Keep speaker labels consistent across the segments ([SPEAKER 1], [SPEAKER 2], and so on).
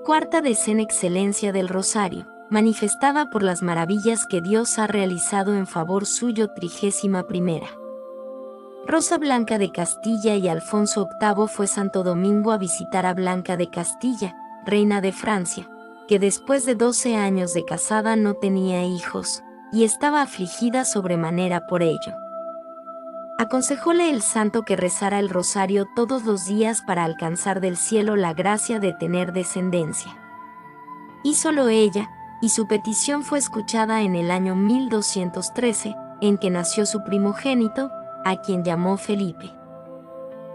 [SPEAKER 1] Cuarta decena excelencia del Rosario, manifestada por las maravillas que Dios ha realizado en favor suyo. 31ª. Rosa Blanca de Castilla y Alfonso VIII fue Santo Domingo a visitar a Blanca de Castilla, reina de Francia, que después de 12 años de casada no tenía hijos, y estaba afligida sobremanera por ello. Aconsejóle el santo que rezara el rosario todos los días para alcanzar del cielo la gracia de tener descendencia. Hízolo ella, y su petición fue escuchada en el año 1213, en que nació su primogénito, a quien llamó Felipe.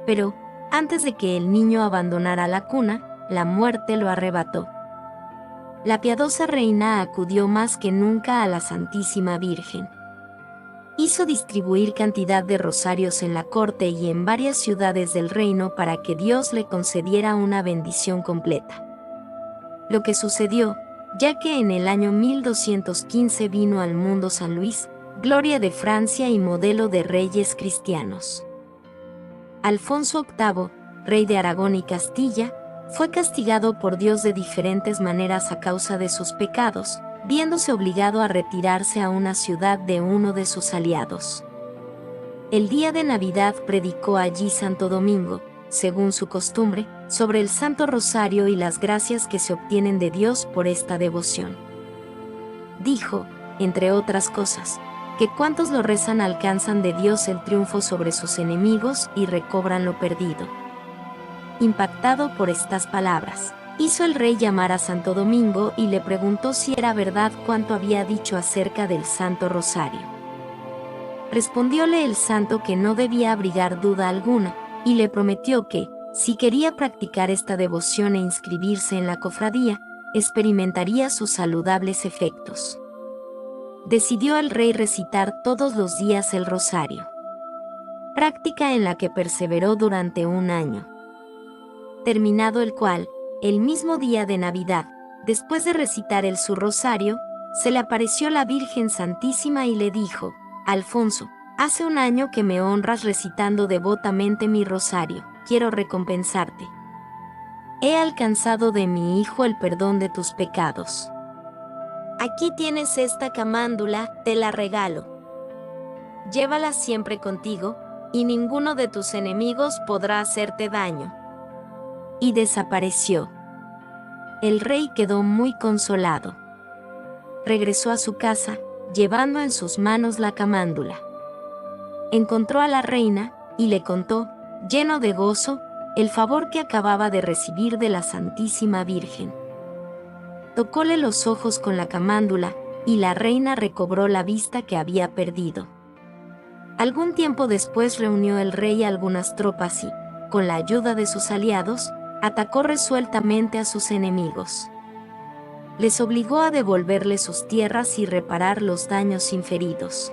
[SPEAKER 1] Pero, antes de que el niño abandonara la cuna, la muerte lo arrebató. La piadosa reina acudió más que nunca a la Santísima Virgen. Hizo distribuir cantidad de rosarios en la corte y en varias ciudades del reino para que Dios le concediera una bendición completa. Lo que sucedió, ya que en el año 1215 vino al mundo San Luis, gloria de Francia y modelo de reyes cristianos. Alfonso VIII, rey de Aragón y Castilla, fue castigado por Dios de diferentes maneras a causa de sus pecados, viéndose obligado a retirarse a una ciudad de uno de sus aliados. El día de Navidad predicó allí Santo Domingo, según su costumbre, sobre el Santo Rosario y las gracias que se obtienen de Dios por esta devoción. Dijo, entre otras cosas, que cuantos lo rezan alcanzan de Dios el triunfo sobre sus enemigos y recobran lo perdido. Impactado por estas palabras, hizo el rey llamar a Santo Domingo y le preguntó si era verdad cuanto había dicho acerca del Santo Rosario. Respondióle el santo que no debía abrigar duda alguna, y le prometió que, si quería practicar esta devoción e inscribirse en la cofradía, experimentaría sus saludables efectos. Decidió el rey recitar todos los días el rosario, práctica en la que perseveró durante un año. Terminado el cual, el mismo día de Navidad, después de recitar su rosario, se le apareció la Virgen Santísima y le dijo: Alfonso, hace un año que me honras recitando devotamente mi rosario, quiero recompensarte. He alcanzado de mi hijo el perdón de tus pecados. Aquí tienes esta camándula, te la regalo. Llévala siempre contigo, y ninguno de tus enemigos podrá hacerte daño. Y desapareció. El rey quedó muy consolado. Regresó a su casa, llevando en sus manos la camándula. Encontró a la reina, y le contó, lleno de gozo, el favor que acababa de recibir de la Santísima Virgen. Tocóle los ojos con la camándula, y la reina recobró la vista que había perdido. Algún tiempo después reunió el rey algunas tropas y, con la ayuda de sus aliados, atacó resueltamente a sus enemigos. Les obligó a devolverle sus tierras y reparar los daños inferidos.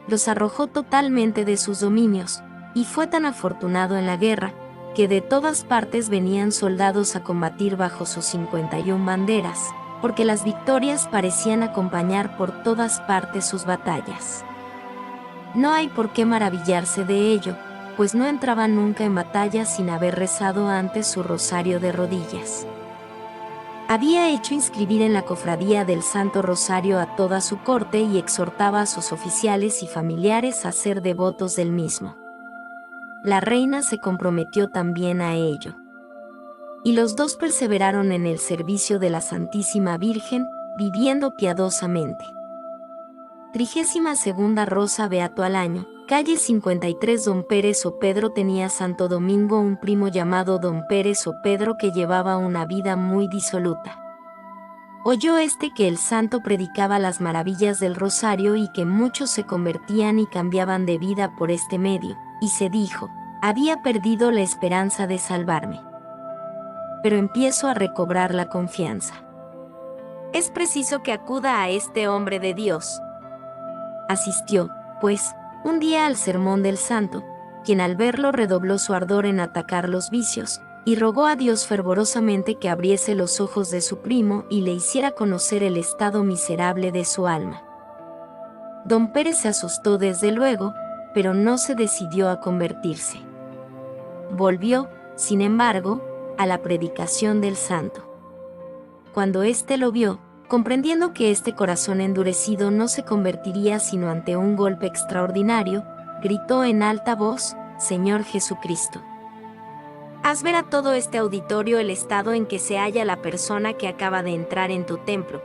[SPEAKER 1] Los arrojó totalmente de sus dominios, y fue tan afortunado en la guerra, que de todas partes venían soldados a combatir bajo sus 51 banderas, porque las victorias parecían acompañar por todas partes sus batallas. No hay por qué maravillarse de ello, pues no entraba nunca en batalla sin haber rezado antes su rosario de rodillas. Había hecho inscribir en la cofradía del Santo Rosario a toda su corte y exhortaba a sus oficiales y familiares a ser devotos del mismo. La reina se comprometió también a ello. Y los dos perseveraron en el servicio de la Santísima Virgen, viviendo piadosamente. 32ª Rosa Beato al año, calle 53. Don Pérez o Pedro tenía Santo Domingo un primo llamado Don Pérez o Pedro que llevaba una vida muy disoluta. Oyó que el santo predicaba las maravillas del rosario y que muchos se convertían y cambiaban de vida por este medio, y se dijo: había perdido la esperanza de salvarme. Pero empiezo a recobrar la confianza. Es preciso que acuda a este hombre de Dios. Asistió, pues, un día al sermón del santo, quien al verlo redobló su ardor en atacar los vicios, y rogó a Dios fervorosamente que abriese los ojos de su primo y le hiciera conocer el estado miserable de su alma. Don Pérez se asustó desde luego, pero no se decidió a convertirse. Volvió, sin embargo, a la predicación del santo. Cuando éste lo vio, comprendiendo que este corazón endurecido no se convertiría sino ante un golpe extraordinario, gritó en alta voz: Señor Jesucristo, haz ver a todo este auditorio el estado en que se halla la persona que acaba de entrar en tu templo.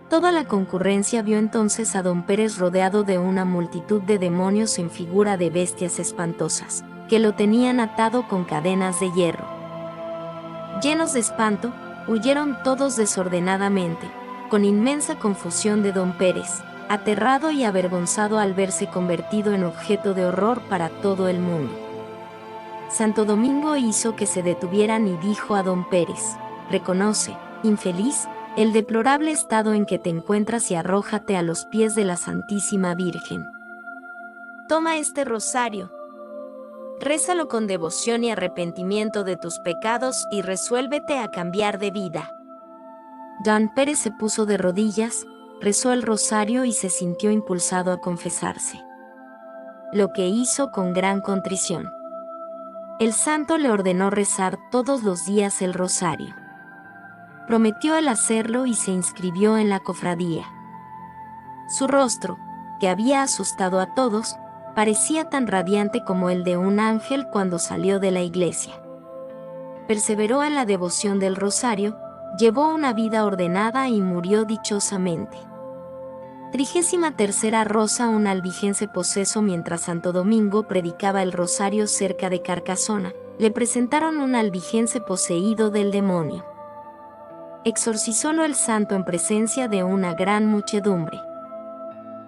[SPEAKER 1] Toda la concurrencia vio entonces a don Pérez rodeado de una multitud de demonios en figura de bestias espantosas, que lo tenían atado con cadenas de hierro. Llenos de espanto, huyeron todos desordenadamente, con inmensa confusión de don Pérez, aterrado y avergonzado al verse convertido en objeto de horror para todo el mundo. Santo Domingo hizo que se detuvieran y dijo a don Pérez: reconoce, infeliz, el deplorable estado en que te encuentras y arrójate a los pies de la Santísima Virgen. Toma este rosario, rézalo con devoción y arrepentimiento de tus pecados y resuélvete a cambiar de vida. Don Pérez se puso de rodillas, rezó el rosario y se sintió impulsado a confesarse, lo que hizo con gran contrición. El santo le ordenó rezar todos los días el rosario. Prometió el hacerlo y se inscribió en la cofradía. Su rostro, que había asustado a todos, parecía tan radiante como el de un ángel cuando salió de la iglesia. Perseveró en la devoción del rosario, llevó una vida ordenada y murió dichosamente. 33ª Rosa. Un albigense poseso mientras Santo Domingo predicaba el rosario cerca de Carcasona, le presentaron un albigense poseído del demonio. Exorcizólo el santo en presencia de una gran muchedumbre.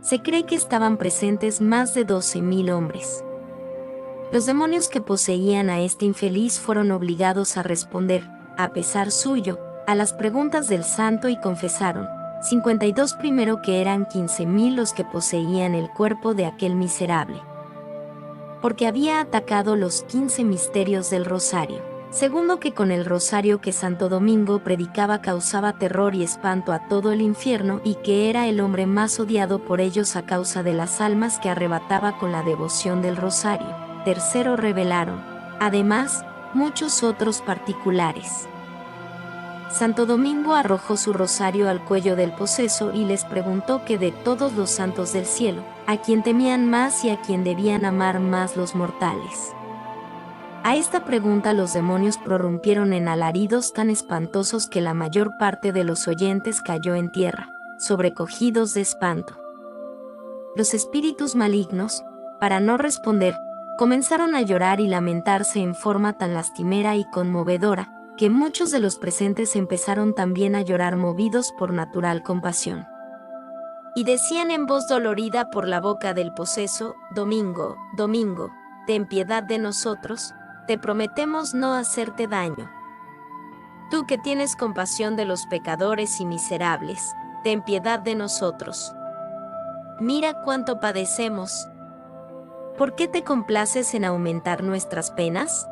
[SPEAKER 1] Se cree que estaban presentes más de 12.000 hombres. Los demonios que poseían a este infeliz fueron obligados a responder, a pesar suyo, a las preguntas del santo y confesaron, 52 primero, que eran 15.000 los que poseían el cuerpo de aquel miserable, porque había atacado los 15 misterios del rosario. Segundo, que con el rosario que Santo Domingo predicaba causaba terror y espanto a todo el infierno y que era el hombre más odiado por ellos a causa de las almas que arrebataba con la devoción del rosario. Tercero, revelaron, además, muchos otros particulares. Santo Domingo arrojó su rosario al cuello del poseso y les preguntó que de todos los santos del cielo, a quién temían más y a quién debían amar más los mortales. A esta pregunta los demonios prorrumpieron en alaridos tan espantosos que la mayor parte de los oyentes cayó en tierra, sobrecogidos de espanto. Los espíritus malignos, para no responder, comenzaron a llorar y lamentarse en forma tan lastimera y conmovedora, que muchos de los presentes empezaron también a llorar movidos por natural compasión. Y decían en voz dolorida por la boca del poseso: Domingo, Domingo, ten piedad de nosotros, te prometemos no hacerte daño. Tú que tienes compasión de los pecadores y miserables, ten piedad de nosotros. Mira cuánto padecemos. ¿Por qué te complaces en aumentar nuestras penas?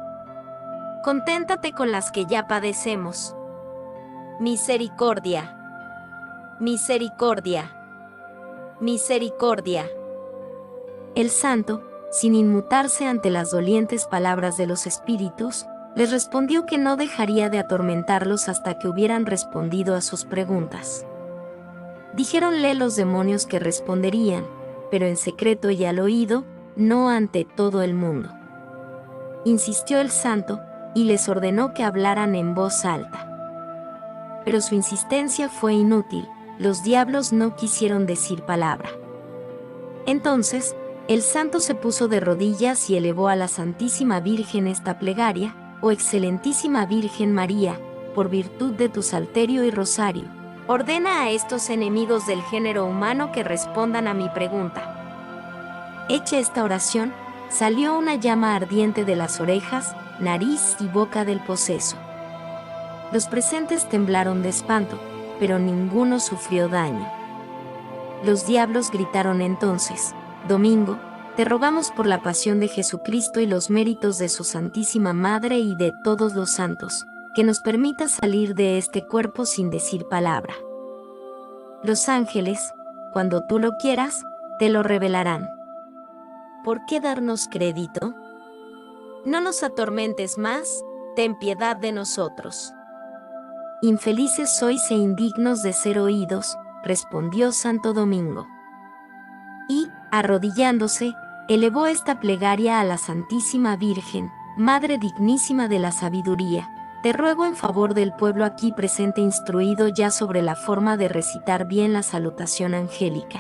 [SPEAKER 1] Conténtate con las que ya padecemos. Misericordia. Misericordia. Misericordia. El santo, sin inmutarse ante las dolientes palabras de los espíritus, les respondió que no dejaría de atormentarlos hasta que hubieran respondido a sus preguntas. Dijéronle los demonios que responderían, pero en secreto y al oído, no ante todo el mundo. Insistió el santo, y les ordenó que hablaran en voz alta. Pero su insistencia fue inútil, los diablos no quisieron decir palabra. Entonces, el santo se puso de rodillas y elevó a la Santísima Virgen esta plegaria: oh excelentísima Virgen María, por virtud de tu salterio y rosario, ordena a estos enemigos del género humano que respondan a mi pregunta. Hecha esta oración, salió una llama ardiente de las orejas, nariz y boca del poseso. Los presentes temblaron de espanto, pero ninguno sufrió daño. Los diablos gritaron entonces: Domingo, te rogamos por la pasión de Jesucristo y los méritos de su Santísima Madre y de todos los santos, que nos permitas salir de este cuerpo sin decir palabra. Los ángeles, cuando tú lo quieras, te lo revelarán. ¿Por qué darnos crédito? No nos atormentes más, ten piedad de nosotros. Infelices sois e indignos de ser oídos, respondió Santo Domingo. Y, arrodillándose, elevó esta plegaria a la Santísima Virgen, Madre dignísima de la sabiduría. Te ruego en favor del pueblo aquí presente instruido ya sobre la forma de recitar bien la salutación angélica.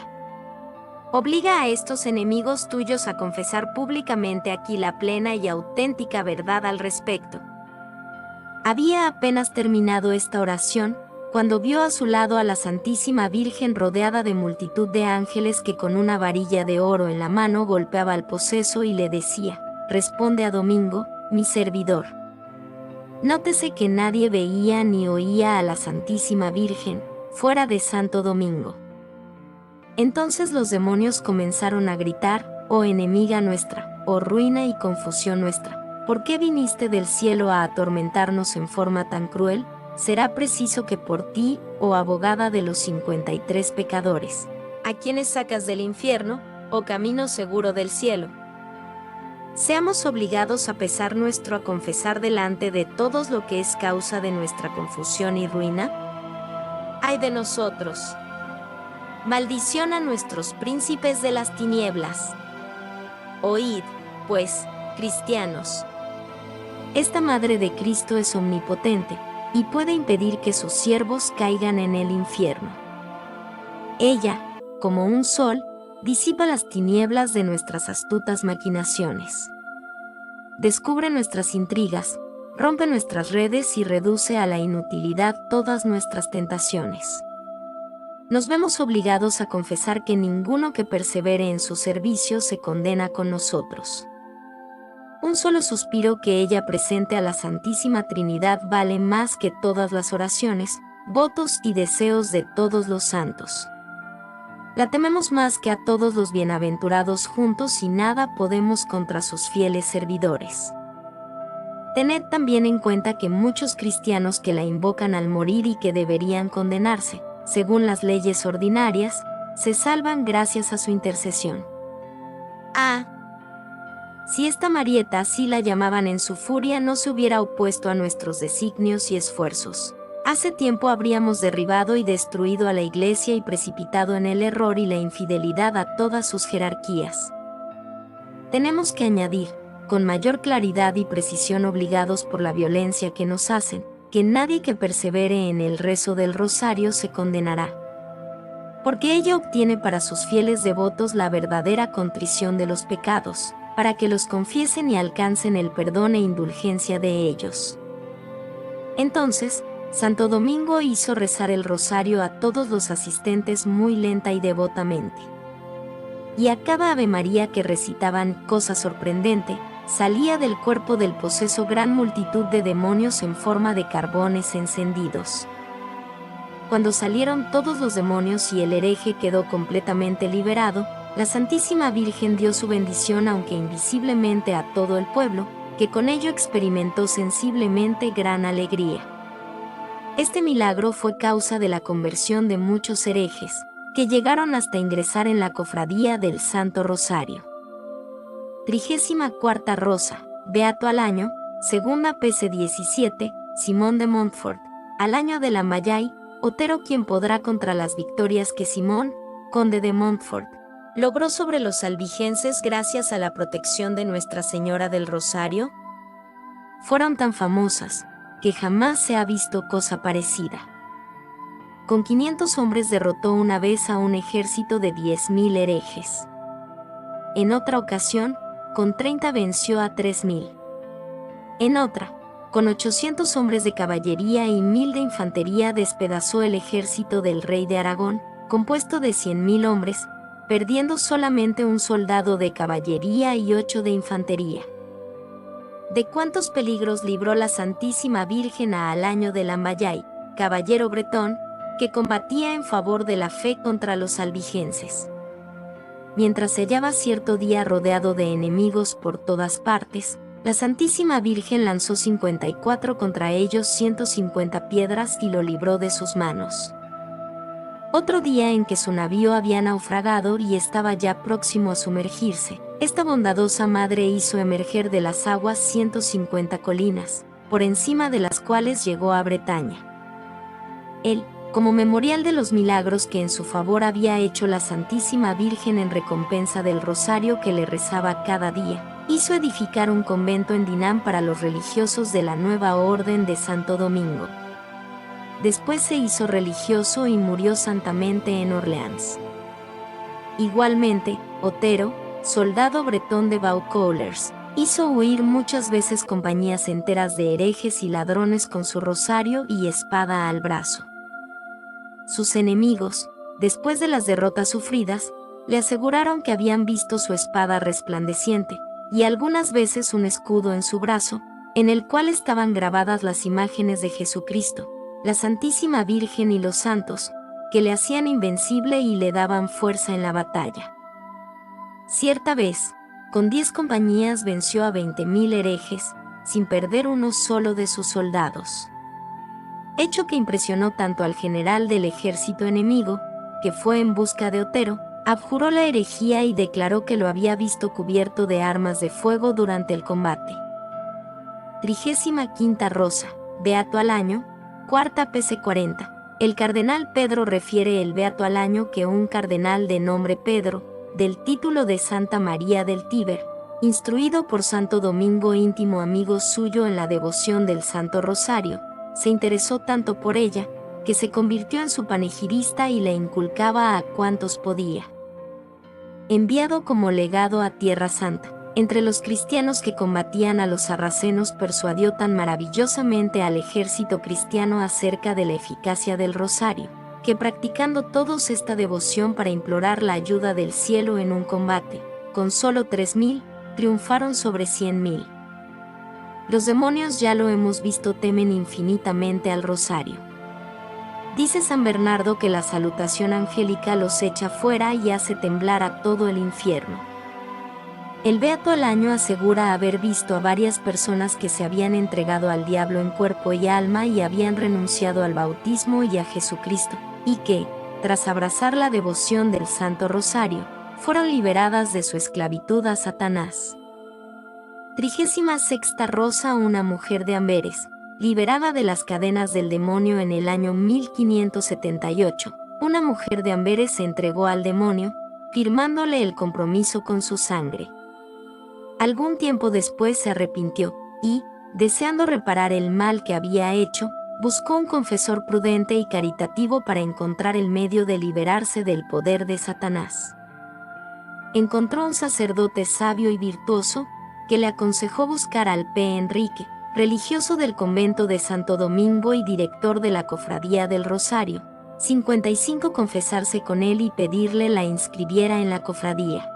[SPEAKER 1] Obliga a estos enemigos tuyos a confesar públicamente aquí la plena y auténtica verdad al respecto. Había apenas terminado esta oración, cuando vio a su lado a la Santísima Virgen rodeada de multitud de ángeles que con una varilla de oro en la mano golpeaba al poseso y le decía: responde a Domingo, mi servidor. Nótese que nadie veía ni oía a la Santísima Virgen, fuera de Santo Domingo. Entonces los demonios comenzaron a gritar: oh enemiga nuestra, oh ruina y confusión nuestra, ¿por qué viniste del cielo a atormentarnos en forma tan cruel? Será preciso que por ti, oh abogada de los 53 pecadores, a quienes sacas del infierno, oh camino seguro del cielo, seamos obligados a pesar nuestro a confesar delante de todos lo que es causa de nuestra confusión y ruina. ¡Ay de nosotros! Maldición a nuestros príncipes de las tinieblas. Oíd, pues, cristianos. Esta Madre de Cristo es omnipotente, y puede impedir que sus siervos caigan en el infierno. Ella, como un sol, disipa las tinieblas de nuestras astutas maquinaciones. Descubre nuestras intrigas, rompe nuestras redes y reduce a la inutilidad todas nuestras tentaciones. Nos vemos obligados a confesar que ninguno que persevere en su servicio se condena con nosotros. Un solo suspiro que ella presente a la Santísima Trinidad vale más que todas las oraciones, votos y deseos de todos los santos. La tememos más que a todos los bienaventurados juntos y nada podemos contra sus fieles servidores. Tened también en cuenta que muchos cristianos que la invocan al morir y que deberían condenarse, según las leyes ordinarias, se salvan gracias a su intercesión. Si esta Marieta, así la llamaban en su furia, no se hubiera opuesto a nuestros designios y esfuerzos, hace tiempo habríamos derribado y destruido a la Iglesia y precipitado en el error y la infidelidad a todas sus jerarquías. Tenemos que añadir, con mayor claridad y precisión obligados por la violencia que nos hacen, que nadie que persevere en el rezo del rosario se condenará, porque ella obtiene para sus fieles devotos la verdadera contrición de los pecados, para que los confiesen y alcancen el perdón e indulgencia de ellos. Entonces, Santo Domingo hizo rezar el rosario a todos los asistentes muy lenta y devotamente. Y a cada Ave María que recitaban, cosa sorprendente, salía del cuerpo del poseso gran multitud de demonios en forma de carbones encendidos. Cuando salieron todos los demonios y el hereje quedó completamente liberado, la Santísima Virgen dio su bendición aunque invisiblemente a todo el pueblo, que con ello experimentó sensiblemente gran alegría. Este milagro fue causa de la conversión de muchos herejes, que llegaron hasta ingresar en la cofradía del Santo Rosario. 34ª Rosa, Beato al año, segunda PC 17, Simón de Montfort, al año de la Mayay, Otero quien podrá contra las victorias que Simón, conde de Montfort, logró sobre los albigenses gracias a la protección de Nuestra Señora del Rosario, fueron tan famosas, que jamás se ha visto cosa parecida. Con 500 hombres derrotó una vez a un ejército de 10.000 herejes. En otra ocasión, con 30 venció a 3.000. En otra, con 800 hombres de caballería y 1.000 de infantería despedazó el ejército del rey de Aragón, compuesto de 100.000 hombres, perdiendo solamente un soldado de caballería y 8 de infantería. ¿De cuántos peligros libró la Santísima Virgen al año de la Mayay, caballero bretón, que combatía en favor de la fe contra los albigenses? Mientras se hallaba cierto día rodeado de enemigos por todas partes, la Santísima Virgen lanzó 54 contra ellos 150 piedras y lo libró de sus manos. Otro día en que su navío había naufragado y estaba ya próximo a sumergirse, esta bondadosa madre hizo emerger de las aguas 150 colinas, por encima de las cuales llegó a Bretaña. Él, como memorial de los milagros que en su favor había hecho la Santísima Virgen en recompensa del rosario que le rezaba cada día, hizo edificar un convento en Dinant para los religiosos de la nueva Orden de Santo Domingo. Después se hizo religioso y murió santamente en Orleans. Igualmente, Otero, soldado bretón de Vaucouleurs, hizo huir muchas veces compañías enteras de herejes y ladrones con su rosario y espada al brazo. Sus enemigos, después de las derrotas sufridas, le aseguraron que habían visto su espada resplandeciente, y algunas veces un escudo en su brazo, en el cual estaban grabadas las imágenes de Jesucristo, la Santísima Virgen y los santos, que le hacían invencible y le daban fuerza en la batalla. Cierta vez, con 10 compañías venció a 20.000 herejes, sin perder uno solo de sus soldados. Hecho que impresionó tanto al general del ejército enemigo, que fue en busca de Otero, abjuró la herejía y declaró que lo había visto cubierto de armas de fuego durante el combate. 35ª Rosa, Beato al año, cuarta PC 40. El cardenal Pedro refiere el Beato al año que un cardenal de nombre Pedro, del título de Santa María del Tíber, instruido por Santo Domingo, íntimo amigo suyo en la devoción del Santo Rosario, se interesó tanto por ella, que se convirtió en su panegirista y la inculcaba a cuantos podía. Enviado como legado a Tierra Santa, entre los cristianos que combatían a los sarracenos, persuadió tan maravillosamente al ejército cristiano acerca de la eficacia del rosario, que practicando todos esta devoción para implorar la ayuda del cielo en un combate, con solo 3.000, triunfaron sobre 100.000. Los demonios, ya lo hemos visto, temen infinitamente al rosario. Dice San Bernardo que la salutación angélica los echa fuera y hace temblar a todo el infierno. El Beato al año asegura haber visto a varias personas que se habían entregado al diablo en cuerpo y alma y habían renunciado al bautismo y a Jesucristo, y que, tras abrazar la devoción del Santo Rosario, fueron liberadas de su esclavitud a Satanás. 36ª Rosa, una mujer de Amberes, liberada de las cadenas del demonio en el año 1578. Una mujer de Amberes se entregó al demonio, firmándole el compromiso con su sangre. Algún tiempo después se arrepintió, y, deseando reparar el mal que había hecho, buscó un confesor prudente y caritativo para encontrar el medio de liberarse del poder de Satanás. Encontró un sacerdote sabio y virtuoso, que le aconsejó buscar al P. Enrique, religioso del convento de Santo Domingo y director de la Cofradía del Rosario, 55, confesarse con él y pedirle la inscribiera en la cofradía.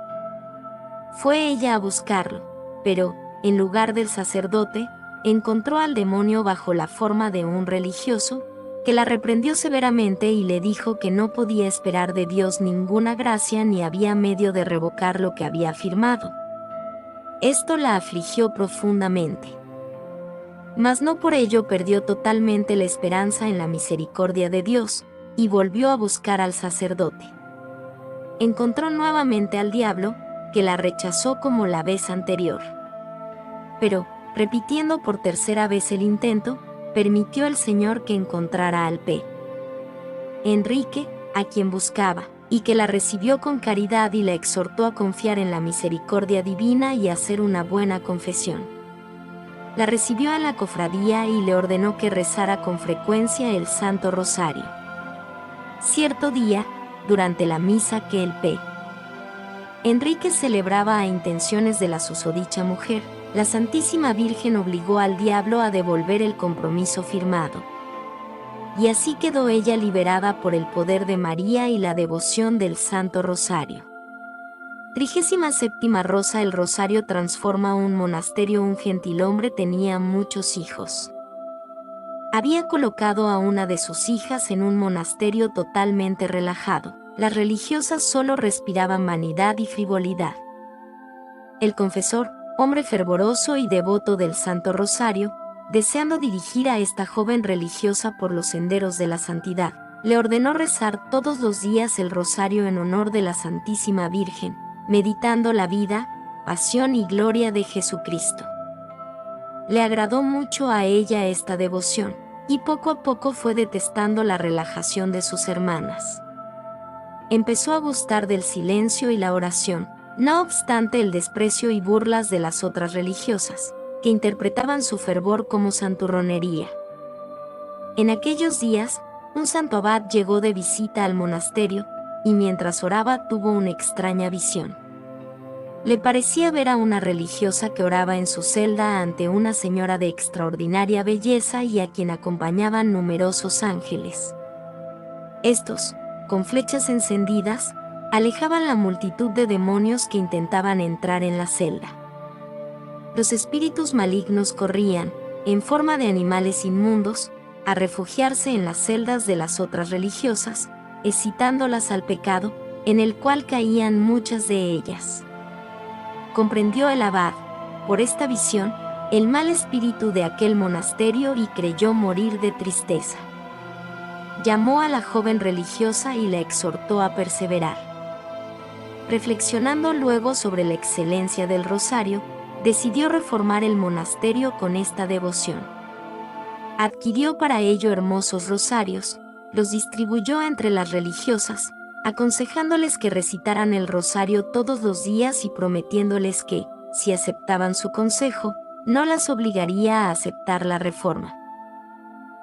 [SPEAKER 1] Fue ella a buscarlo, pero, en lugar del sacerdote, encontró al demonio bajo la forma de un religioso, que la reprendió severamente y le dijo que no podía esperar de Dios ninguna gracia ni había medio de revocar lo que había firmado. Esto la afligió profundamente. Mas no por ello perdió totalmente la esperanza en la misericordia de Dios, y volvió a buscar al sacerdote. Encontró nuevamente al diablo, que la rechazó como la vez anterior. Pero, repitiendo por tercera vez el intento, permitió el Señor que encontrara al P. Enrique, a quien buscaba, y que la recibió con caridad y la exhortó a confiar en la misericordia divina y a hacer una buena confesión. La recibió a la cofradía y le ordenó que rezara con frecuencia el Santo Rosario. Cierto día, durante la misa que el P. Enrique celebraba a intenciones de la susodicha mujer, la Santísima Virgen obligó al diablo a devolver el compromiso firmado. Y así quedó ella liberada por el poder de María y la devoción del Santo Rosario. 37ª Rosa, el rosario transforma un monasterio. Un gentilhombre tenía muchos hijos. Había colocado a una de sus hijas en un monasterio totalmente relajado. Las religiosas solo respiraban vanidad y frivolidad. El confesor, hombre fervoroso y devoto del Santo Rosario, deseando dirigir a esta joven religiosa por los senderos de la santidad, le ordenó rezar todos los días el rosario en honor de la Santísima Virgen, meditando la vida, pasión y gloria de Jesucristo. Le agradó mucho a ella esta devoción, y poco a poco fue detestando la relajación de sus hermanas. Empezó a gustar del silencio y la oración, no obstante el desprecio y burlas de las otras religiosas, que interpretaban su fervor como santurronería. En aquellos días, un santo abad llegó de visita al monasterio, y mientras oraba tuvo una extraña visión. Le parecía ver a una religiosa que oraba en su celda ante una señora de extraordinaria belleza y a quien acompañaban numerosos ángeles. Estos, con flechas encendidas, alejaban la multitud de demonios que intentaban entrar en la celda. Los espíritus malignos corrían, en forma de animales inmundos, a refugiarse en las celdas de las otras religiosas, excitándolas al pecado, en el cual caían muchas de ellas. Comprendió el abad, por esta visión, el mal espíritu de aquel monasterio y creyó morir de tristeza. Llamó a la joven religiosa y la exhortó a perseverar. Reflexionando luego sobre la excelencia del rosario, decidió reformar el monasterio con esta devoción. Adquirió para ello hermosos rosarios, los distribuyó entre las religiosas, aconsejándoles que recitaran el rosario todos los días y prometiéndoles que, si aceptaban su consejo, no las obligaría a aceptar la reforma.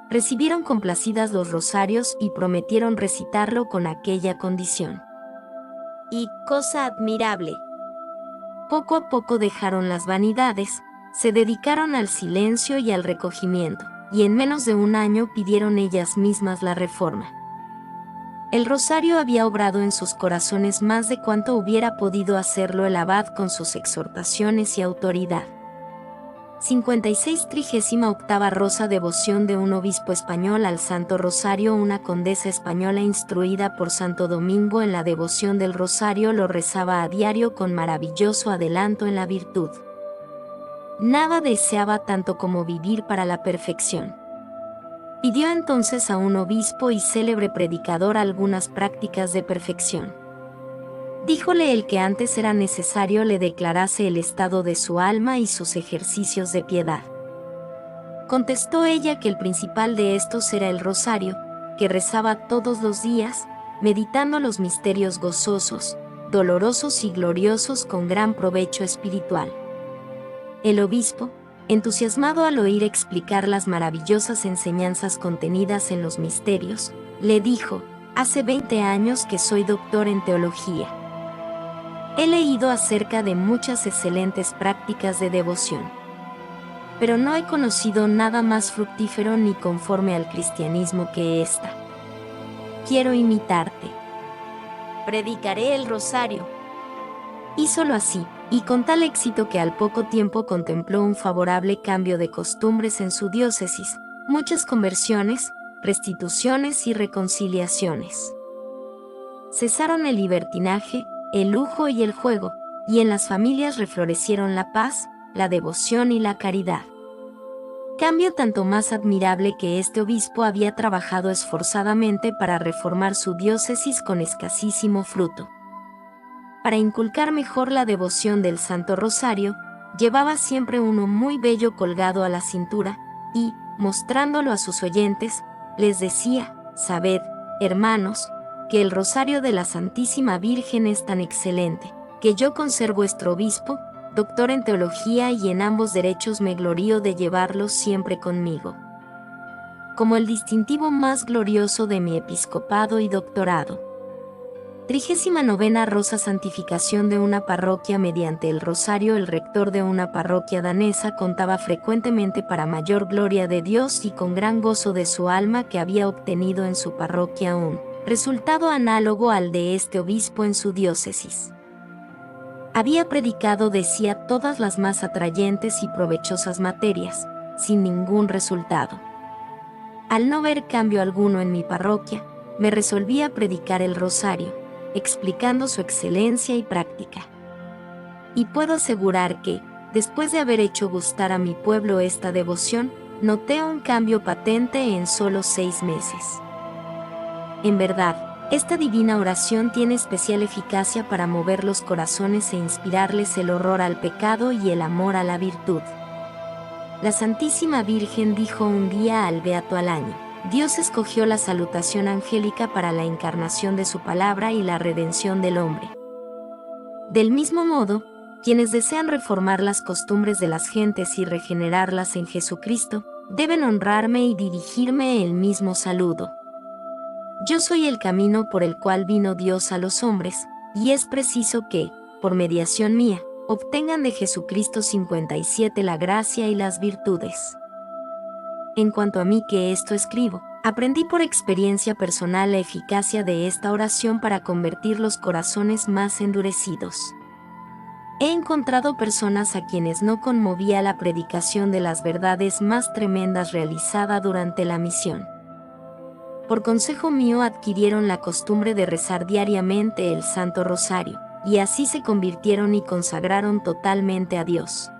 [SPEAKER 1] Recibieron complacidas los rosarios y prometieron recitarlo con aquella condición. Y, cosa admirable, poco a poco dejaron las vanidades, se dedicaron al silencio y al recogimiento, y en menos de un año pidieron ellas mismas la reforma. El rosario había obrado en sus corazones más de cuanto hubiera podido hacerlo el abad con sus exhortaciones y autoridad. 56 38ª Rosa Devoción de un obispo español al Santo Rosario. Una condesa española instruida por Santo Domingo en la devoción del rosario lo rezaba a diario con maravilloso adelanto en la virtud. Nada deseaba tanto como vivir para la perfección. Pidió entonces a un obispo y célebre predicador algunas prácticas de perfección. Díjole el que antes era necesario le declarase el estado de su alma y sus ejercicios de piedad. Contestó ella que el principal de estos era el rosario, que rezaba todos los días, meditando los misterios gozosos, dolorosos y gloriosos con gran provecho espiritual. El obispo, entusiasmado al oír explicar las maravillosas enseñanzas contenidas en los misterios, le dijo: «Hace 20 años que soy doctor en teología. He leído acerca de muchas excelentes prácticas de devoción, pero no he conocido nada más fructífero ni conforme al cristianismo que esta. Quiero imitarte. Predicaré el rosario». Hízolo así, y con tal éxito que al poco tiempo contempló un favorable cambio de costumbres en su diócesis, muchas conversiones, restituciones y reconciliaciones. Cesaron el libertinaje, el lujo y el juego, y en las familias reflorecieron la paz, la devoción y la caridad. Cambio tanto más admirable que este obispo había trabajado esforzadamente para reformar su diócesis con escasísimo fruto. Para inculcar mejor la devoción del Santo Rosario, llevaba siempre uno muy bello colgado a la cintura, y, mostrándolo a sus oyentes, les decía: «Sabed, hermanos, que el rosario de la Santísima Virgen es tan excelente, que yo, con ser vuestro obispo, doctor en teología y en ambos derechos, me glorío de llevarlo siempre conmigo, como el distintivo más glorioso de mi episcopado y doctorado». 39ª Rosa Santificación de una parroquia mediante el rosario. El rector de una parroquia danesa contaba frecuentemente, para mayor gloria de Dios y con gran gozo de su alma, que había obtenido en su parroquia un resultado análogo al de este obispo en su diócesis. Había predicado, decía, todas las más atrayentes y provechosas materias, sin ningún resultado. Al no ver cambio alguno en mi parroquia, me resolví a predicar el rosario, explicando su excelencia y práctica. Y puedo asegurar que, después de haber hecho gustar a mi pueblo esta devoción, noté un cambio patente en solo 6 meses. En verdad, esta divina oración tiene especial eficacia para mover los corazones e inspirarles el horror al pecado y el amor a la virtud. La Santísima Virgen dijo un día al Beato al año: Dios escogió la salutación angélica para la encarnación de su palabra y la redención del hombre. Del mismo modo, quienes desean reformar las costumbres de las gentes y regenerarlas en Jesucristo, deben honrarme y dirigirme el mismo saludo. Yo soy el camino por el cual vino Dios a los hombres, y es preciso que, por mediación mía, obtengan de Jesucristo 57 la gracia y las virtudes. En cuanto a mí que esto escribo, aprendí por experiencia personal la eficacia de esta oración para convertir los corazones más endurecidos. He encontrado personas a quienes no conmovía la predicación de las verdades más tremendas realizada durante la misión. Por consejo mío adquirieron la costumbre de rezar diariamente el Santo Rosario, y así se convirtieron y consagraron totalmente a Dios.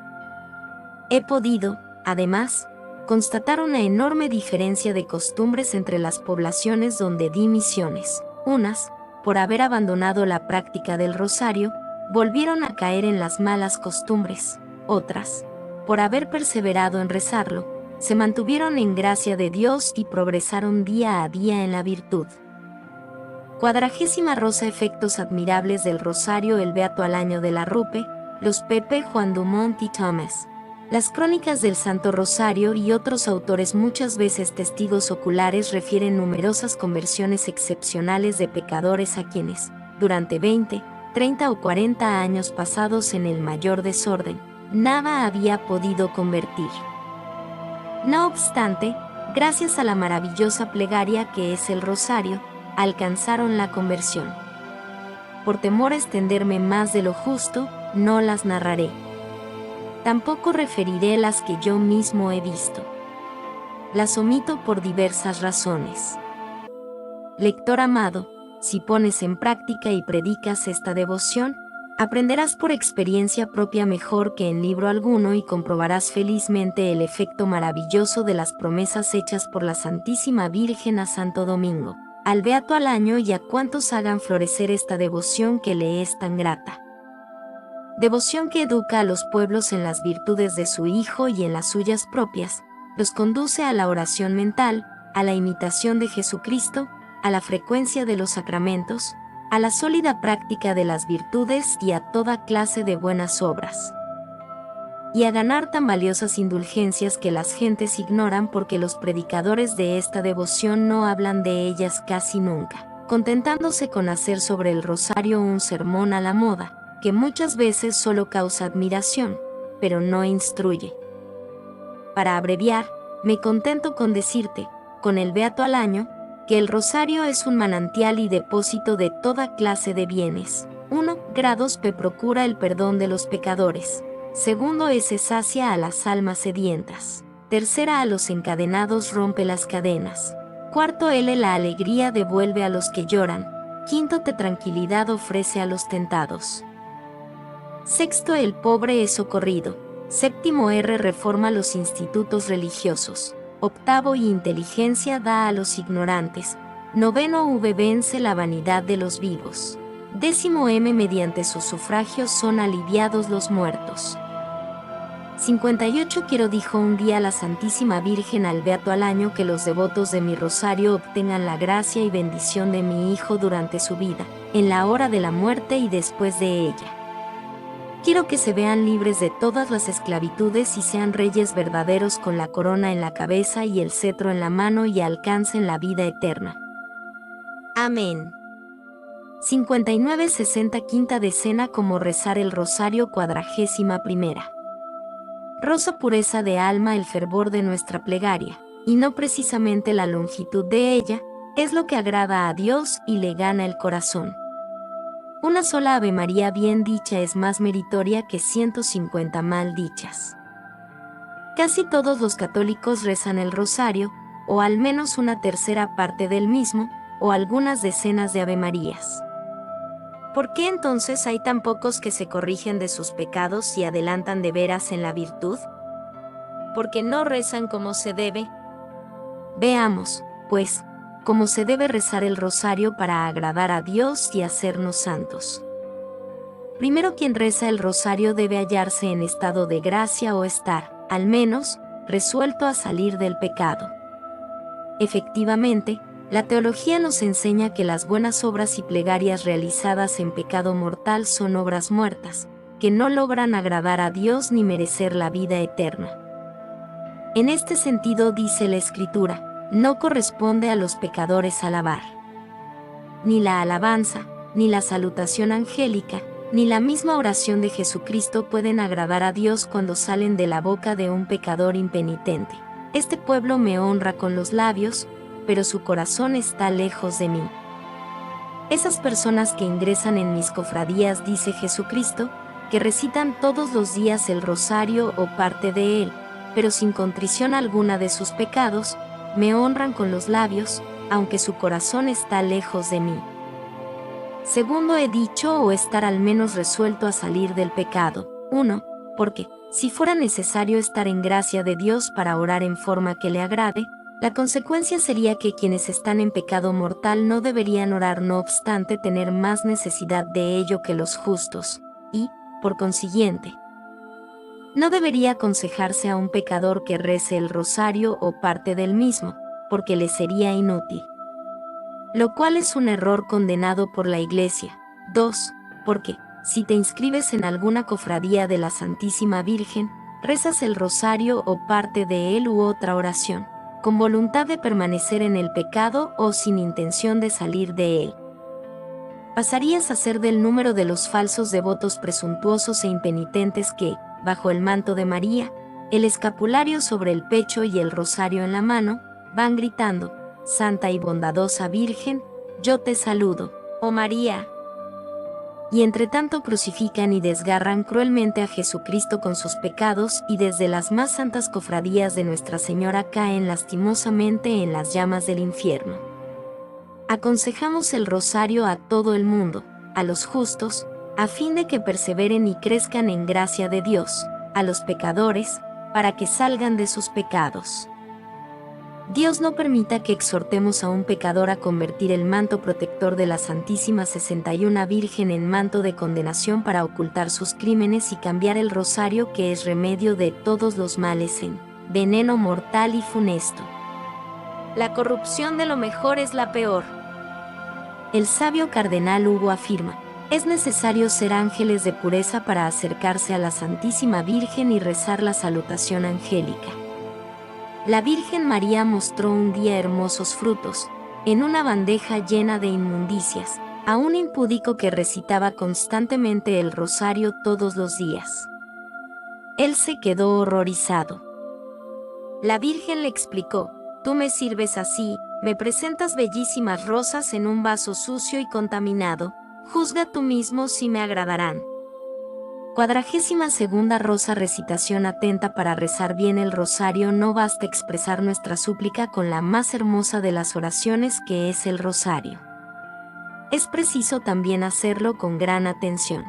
[SPEAKER 1] He podido, además, constatar una enorme diferencia de costumbres entre las poblaciones donde di misiones. Unas, por haber abandonado la práctica del rosario, volvieron a caer en las malas costumbres. Otras, por haber perseverado en rezarlo, se mantuvieron en gracia de Dios y progresaron día a día en la virtud. 40 Rosa. Efectos admirables del rosario. El Beato al año de la Rupe, los Pepe Juan Dumont y Thomas. Las crónicas del Santo Rosario y otros autores, muchas veces testigos oculares, refieren numerosas conversiones excepcionales de pecadores a quienes, durante 20, 30 o 40 años pasados en el mayor desorden, nada había podido convertir. No obstante, gracias a la maravillosa plegaria que es el rosario, alcanzaron la conversión. Por temor a extenderme más de lo justo, no las narraré. Tampoco referiré las que yo mismo he visto. Las omito por diversas razones. Lector amado, si pones en práctica y predicas esta devoción, aprenderás por experiencia propia mejor que en libro alguno y comprobarás felizmente el efecto maravilloso de las promesas hechas por la Santísima Virgen a Santo Domingo, al Beato al año y a cuantos hagan florecer esta devoción que le es tan grata. Devoción que educa a los pueblos en las virtudes de su Hijo y en las suyas propias, los conduce a la oración mental, a la imitación de Jesucristo, a la frecuencia de los sacramentos, a la sólida práctica de las virtudes y a toda clase de buenas obras. Y a ganar tan valiosas indulgencias que las gentes ignoran porque los predicadores de esta devoción no hablan de ellas casi nunca, contentándose con hacer sobre el rosario un sermón a la moda, que muchas veces solo causa admiración, pero no instruye. Para abreviar, me contento con decirte, con el Beato al año, que el rosario es un manantial y depósito de toda clase de bienes. 1. Grados P. Procura el perdón de los pecadores. 2. S. Sacia a las almas sedientas. 3. A los encadenados rompe las cadenas. 4. L. La alegría devuelve a los que lloran. 5. T. Tranquilidad ofrece a los tentados. 6. El pobre es socorrido. 7. R. Reforma los institutos religiosos. 8. Y inteligencia da a los ignorantes. 9. V. Vence la vanidad de los vivos. 10. M. Mediante sus sufragios son aliviados los muertos. 58. Quiero, dijo un día la Santísima Virgen al Beato al año, que los devotos de mi rosario obtengan la gracia y bendición de mi Hijo durante su vida, en la hora de la muerte y después de ella. Quiero que se vean libres de todas las esclavitudes y sean reyes verdaderos con la corona en la cabeza y el cetro en la mano y alcancen la vida eterna. Amén. 59. 65 decena. Cómo rezar el rosario. 41. Rosa pureza de alma. El fervor de nuestra plegaria, y no precisamente la longitud de ella, es lo que agrada a Dios y le gana el corazón. Una sola Ave María bien dicha es más meritoria que 150 mal dichas. Casi todos los católicos rezan el rosario, o al menos una tercera parte del mismo, o algunas decenas de Avemarías. ¿Por qué entonces hay tan pocos que se corrigen de sus pecados y adelantan de veras en la virtud? ¿Porque no rezan como se debe? Veamos, pues, cómo se debe rezar el rosario para agradar a Dios y hacernos santos. Primero, quien reza el rosario debe hallarse en estado de gracia o estar, al menos, resuelto a salir del pecado. Efectivamente, la teología nos enseña que las buenas obras y plegarias realizadas en pecado mortal son obras muertas, que no logran agradar a Dios ni merecer la vida eterna. En este sentido dice la Escritura, no corresponde a los pecadores alabar. Ni la alabanza, ni la salutación angélica, ni la misma oración de Jesucristo pueden agradar a Dios cuando salen de la boca de un pecador impenitente. Este pueblo me honra con los labios, pero su corazón está lejos de mí. Esas personas que ingresan en mis cofradías, dice Jesucristo, que recitan todos los días el rosario o parte de él, pero sin contrición alguna de sus pecados, me honran con los labios, aunque su corazón está lejos de mí. Segundo he dicho, o estar al menos resuelto a salir del pecado. 1. Porque, si fuera necesario estar en gracia de Dios para orar en forma que le agrade, la consecuencia sería que quienes están en pecado mortal no deberían orar, no obstante tener más necesidad de ello que los justos, y, por consiguiente, no debería aconsejarse a un pecador que rece el rosario o parte del mismo, porque le sería inútil. Lo cual es un error condenado por la Iglesia. 2. Porque, si te inscribes en alguna cofradía de la Santísima Virgen, rezas el rosario o parte de él u otra oración, con voluntad de permanecer en el pecado o sin intención de salir de él, pasarías a ser del número de los falsos devotos presuntuosos e impenitentes que, bajo el manto de María, el escapulario sobre el pecho y el rosario en la mano, van gritando, Santa y bondadosa Virgen, yo te saludo, oh María. Y entre tanto crucifican y desgarran cruelmente a Jesucristo con sus pecados, y desde las más santas cofradías de Nuestra Señora caen lastimosamente en las llamas del infierno. Aconsejamos el rosario a todo el mundo, a los justos, a fin de que perseveren y crezcan en gracia de Dios, a los pecadores, para que salgan de sus pecados. Dios no permita que exhortemos a un pecador a convertir el manto protector de la Santísima 61 Virgen en manto de condenación para ocultar sus crímenes y cambiar el rosario, que es remedio de todos los males, en veneno mortal y funesto. La corrupción de lo mejor es la peor. El sabio cardenal Hugo afirma, es necesario ser ángeles de pureza para acercarse a la Santísima Virgen y rezar la salutación angélica. La Virgen María mostró un día hermosos frutos, en una bandeja llena de inmundicias, a un impúdico que recitaba constantemente el rosario todos los días. Él se quedó horrorizado. La Virgen le explicó, tú me sirves así, me presentas bellísimas rosas en un vaso sucio y contaminado, juzga tú mismo si me agradarán. 42ª rosa. Recitación atenta. Para rezar bien el rosario no basta expresar nuestra súplica con la más hermosa de las oraciones, que es el rosario. Es preciso también hacerlo con gran atención,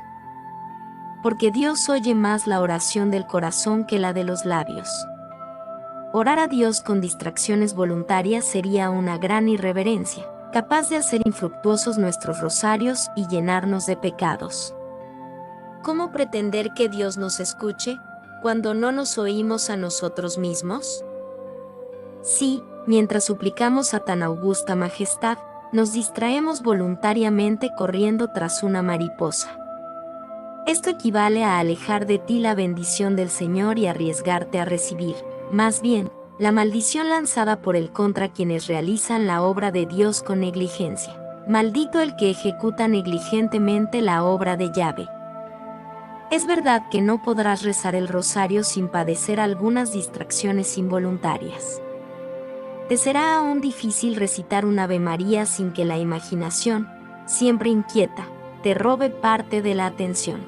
[SPEAKER 1] porque Dios oye más la oración del corazón que la de los labios. Orar a Dios con distracciones voluntarias sería una gran irreverencia, capaz de hacer infructuosos nuestros rosarios y llenarnos de pecados. ¿Cómo pretender que Dios nos escuche cuando no nos oímos a nosotros mismos? Sí, mientras suplicamos a tan augusta majestad, nos distraemos voluntariamente corriendo tras una mariposa. Esto equivale a alejar de ti la bendición del Señor y arriesgarte a recibir, más bien, la maldición lanzada por Él contra quienes realizan la obra de Dios con negligencia. Maldito el que ejecuta negligentemente la obra de Yahvé. Es verdad que no podrás rezar el rosario sin padecer algunas distracciones involuntarias. Te será aún difícil recitar un Ave María sin que la imaginación, siempre inquieta, te robe parte de la atención.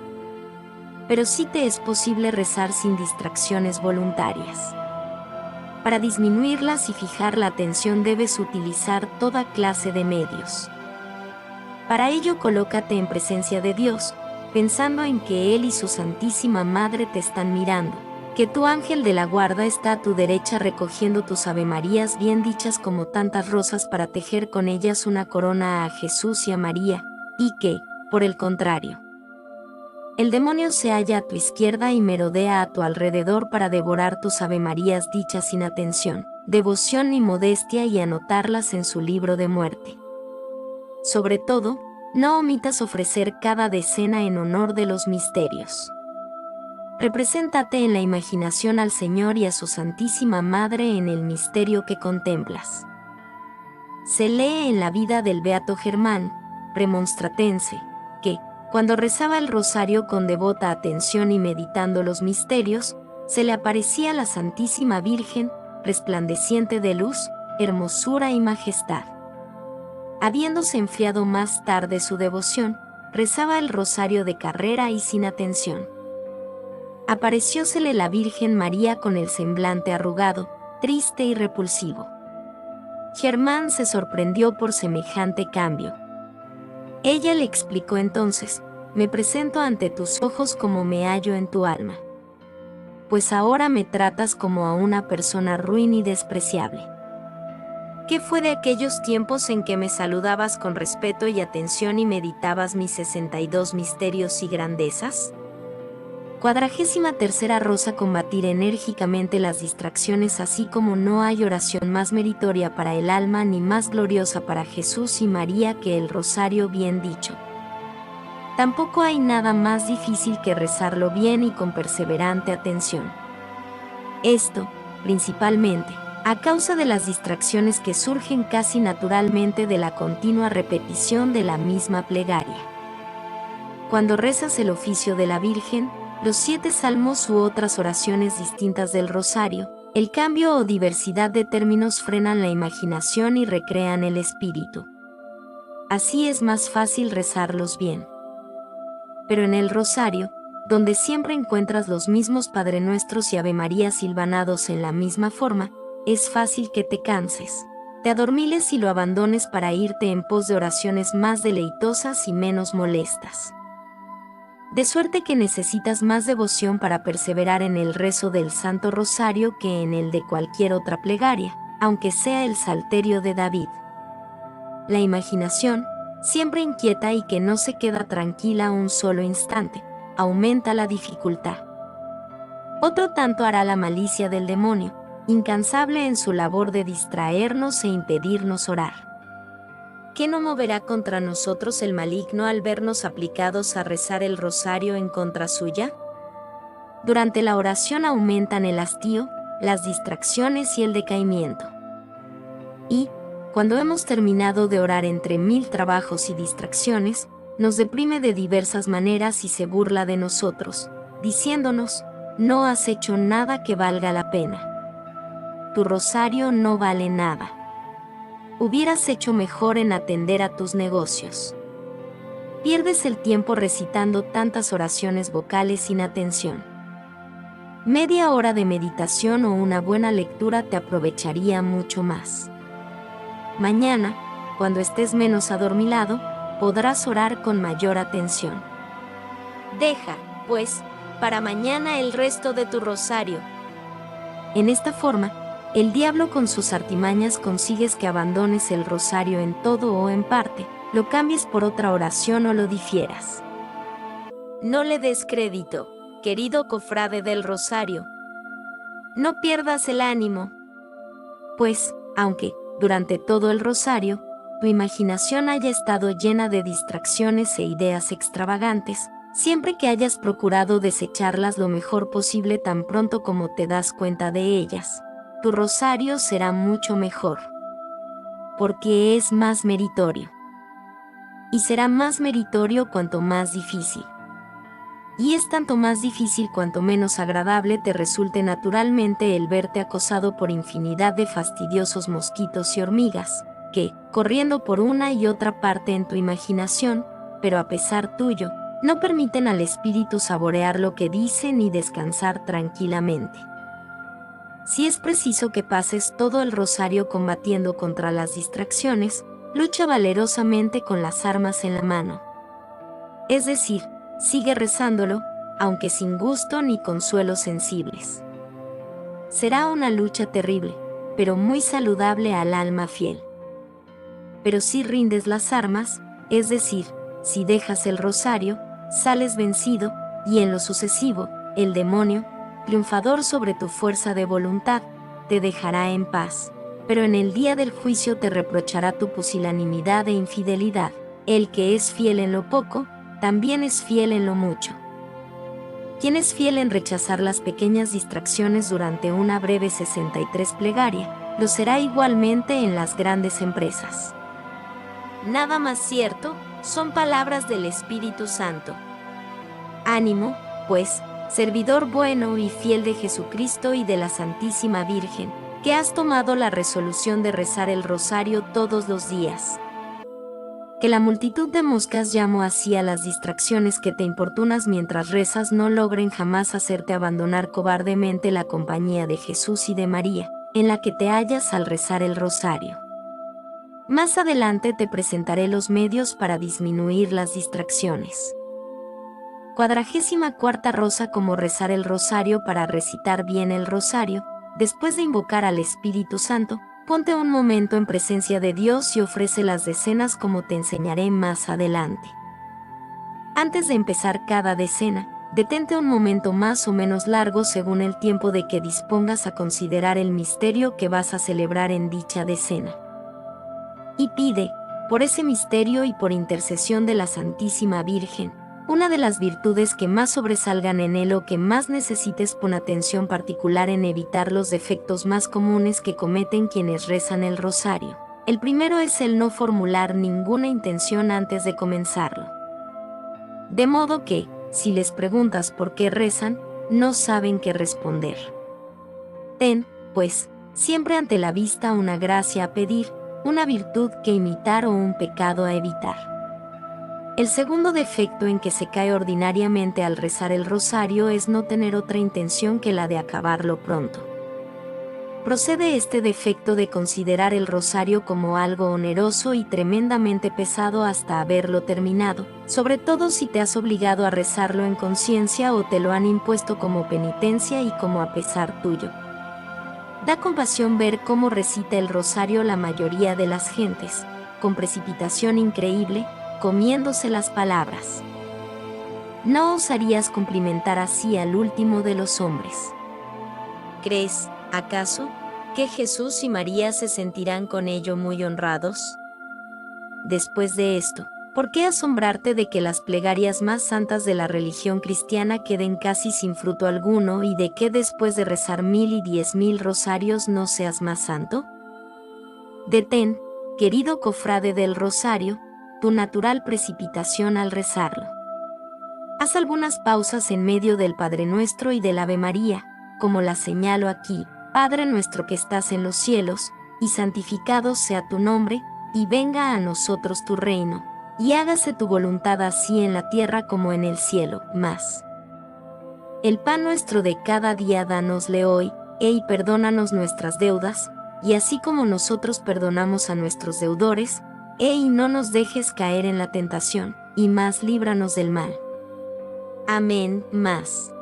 [SPEAKER 1] Pero sí te es posible rezar sin distracciones voluntarias. Para disminuirlas y fijar la atención debes utilizar toda clase de medios. Para ello colócate en presencia de Dios, pensando en que Él y su Santísima Madre te están mirando, que tu ángel de la guarda está a tu derecha recogiendo tus avemarías bien dichas como tantas rosas para tejer con ellas una corona a Jesús y a María, y que, por el contrario, El demonio se halla a tu izquierda y merodea a tu alrededor para devorar tus avemarías dichas sin atención, devoción ni modestia y anotarlas en su libro de muerte. Sobre todo, no omitas ofrecer cada decena en honor de los misterios. Represéntate en la imaginación al Señor y a su Santísima Madre en el misterio que contemplas. Se lee en la vida del beato Germán, premonstratense, que, cuando rezaba el rosario con devota atención y meditando los misterios, se le aparecía la Santísima Virgen, resplandeciente de luz, hermosura y majestad. Habiéndose enfriado más tarde su devoción, rezaba el rosario de carrera y sin atención. Apareciósele la Virgen María con el semblante arrugado, triste y repulsivo. Germán se sorprendió por semejante cambio. Ella le explicó entonces: me presento ante tus ojos como me hallo en tu alma. Pues ahora me tratas como a una persona ruin y despreciable. ¿Qué fue de aquellos tiempos en que me saludabas con respeto y atención y meditabas mis 62 misterios y grandezas? 43ª Rosa: combatir enérgicamente las distracciones, así como no hay oración más meritoria para el alma ni más gloriosa para Jesús y María que el rosario bien dicho. Tampoco hay nada más difícil que rezarlo bien y con perseverante atención. Esto, principalmente, a causa de las distracciones que surgen casi naturalmente de la continua repetición de la misma plegaria. Cuando rezas el oficio de la Virgen, los 7 salmos u otras oraciones distintas del rosario, el cambio o diversidad de términos frenan la imaginación y recrean el espíritu. Así es más fácil rezarlos bien. Pero en el rosario, donde siempre encuentras los mismos Padre Nuestros y Ave María silvanados en la misma forma, es fácil que te canses, te adormiles y lo abandones para irte en pos de oraciones más deleitosas y menos molestas. De suerte que necesitas más devoción para perseverar en el rezo del Santo Rosario que en el de cualquier otra plegaria, aunque sea el Salterio de David. La imaginación, siempre inquieta y que no se queda tranquila un solo instante, aumenta la dificultad. Otro tanto hará la malicia del demonio, incansable en su labor de distraernos e impedirnos orar. ¿Qué no moverá contra nosotros el maligno al vernos aplicados a rezar el rosario en contra suya? Durante la oración aumentan el hastío, las distracciones y el decaimiento. Y, cuando hemos terminado de orar entre 1000 trabajos y distracciones, nos deprime de diversas maneras y se burla de nosotros, diciéndonos: no has hecho nada que valga la pena. Tu rosario no vale nada. Hubieras hecho mejor en atender a tus negocios. Pierdes el tiempo recitando tantas oraciones vocales sin atención. Media hora de meditación o una buena lectura te aprovecharía mucho más. Mañana, cuando estés menos adormilado, podrás orar con mayor atención. Deja, pues, para mañana el resto de tu rosario. En esta forma, el diablo con sus artimañas consigues que abandones el rosario en todo o en parte, lo cambies por otra oración o lo difieras. No le des crédito, querido cofrade del rosario. No pierdas el ánimo. Pues, aunque, durante todo el rosario, tu imaginación haya estado llena de distracciones e ideas extravagantes, siempre que hayas procurado desecharlas lo mejor posible tan pronto como te das cuenta de ellas, tu rosario será mucho mejor. Porque es más meritorio. Y será más meritorio cuanto más difícil. Y es tanto más difícil cuanto menos agradable te resulte naturalmente el verte acosado por infinidad de fastidiosos mosquitos y hormigas, que, corriendo por una y otra parte en tu imaginación, pero a pesar tuyo, no permiten al espíritu saborear lo que dice ni descansar tranquilamente. Si es preciso que pases todo el rosario combatiendo contra las distracciones, lucha valerosamente con las armas en la mano. Es decir, sigue rezándolo, aunque sin gusto ni consuelos sensibles. Será una lucha terrible, pero muy saludable al alma fiel. Pero si rindes las armas, es decir, si dejas el rosario, sales vencido, y en lo sucesivo, el demonio, triunfador sobre tu fuerza de voluntad, te dejará en paz, pero en el día del juicio te reprochará tu pusilanimidad e infidelidad. El que es fiel en lo poco, también es fiel en lo mucho. Quien es fiel en rechazar las pequeñas distracciones durante una breve 63 plegaria, lo será igualmente en las grandes empresas. Nada más cierto, son palabras del Espíritu Santo. Ánimo, pues, servidor bueno y fiel de Jesucristo y de la Santísima Virgen, que has tomado la resolución de rezar el rosario todos los días. Que la multitud de moscas, llamo así a las distracciones que te importunas mientras rezas, no logren jamás hacerte abandonar cobardemente la compañía de Jesús y de María, en la que te hallas al rezar el rosario. Más adelante te presentaré los medios para disminuir las distracciones. 44ª rosa: cómo rezar el rosario. Para recitar bien el rosario, después de invocar al Espíritu Santo, ponte un momento en presencia de Dios y ofrece las decenas como te enseñaré más adelante. Antes de empezar cada decena, detente un momento más o menos largo según el tiempo de que dispongas a considerar el misterio que vas a celebrar en dicha decena. Y pide, por ese misterio y por intercesión de la Santísima Virgen, una de las virtudes que más sobresalgan en él o que más necesites, pon atención particular en evitar los defectos más comunes que cometen quienes rezan el rosario. El primero es el no formular ninguna intención antes de comenzarlo. De modo que, si les preguntas por qué rezan, no saben qué responder. Ten, pues, siempre ante la vista una gracia a pedir, una virtud que imitar o un pecado a evitar. El segundo defecto en que se cae ordinariamente al rezar el rosario es no tener otra intención que la de acabarlo pronto. Procede este defecto de considerar el rosario como algo oneroso y tremendamente pesado hasta haberlo terminado, sobre todo si te has obligado a rezarlo en conciencia o te lo han impuesto como penitencia y como a pesar tuyo. Da compasión ver cómo recita el rosario la mayoría de las gentes, con precipitación increíble, comiéndose las palabras. ¿No osarías cumplimentar así al último de los hombres? ¿Crees, acaso, que Jesús y María se sentirán con ello muy honrados? Después de esto, ¿por qué asombrarte de que las plegarias más santas de la religión cristiana queden casi sin fruto alguno y de que después de rezar 1000 y 10.000 rosarios no seas más santo? Detén, querido cofrade del rosario, tu natural precipitación al rezarlo. Haz algunas pausas en medio del Padre Nuestro y del Ave María, como la señalo aquí: Padre nuestro que estás en los cielos, y santificado sea tu nombre, y venga a nosotros tu reino, y hágase tu voluntad así en la tierra como en el cielo. Más. El pan nuestro de cada día dánosle hoy, y perdónanos nuestras deudas, y así como nosotros perdonamos a nuestros deudores, y no nos dejes caer en la tentación, y más líbranos del mal. Amén. Más.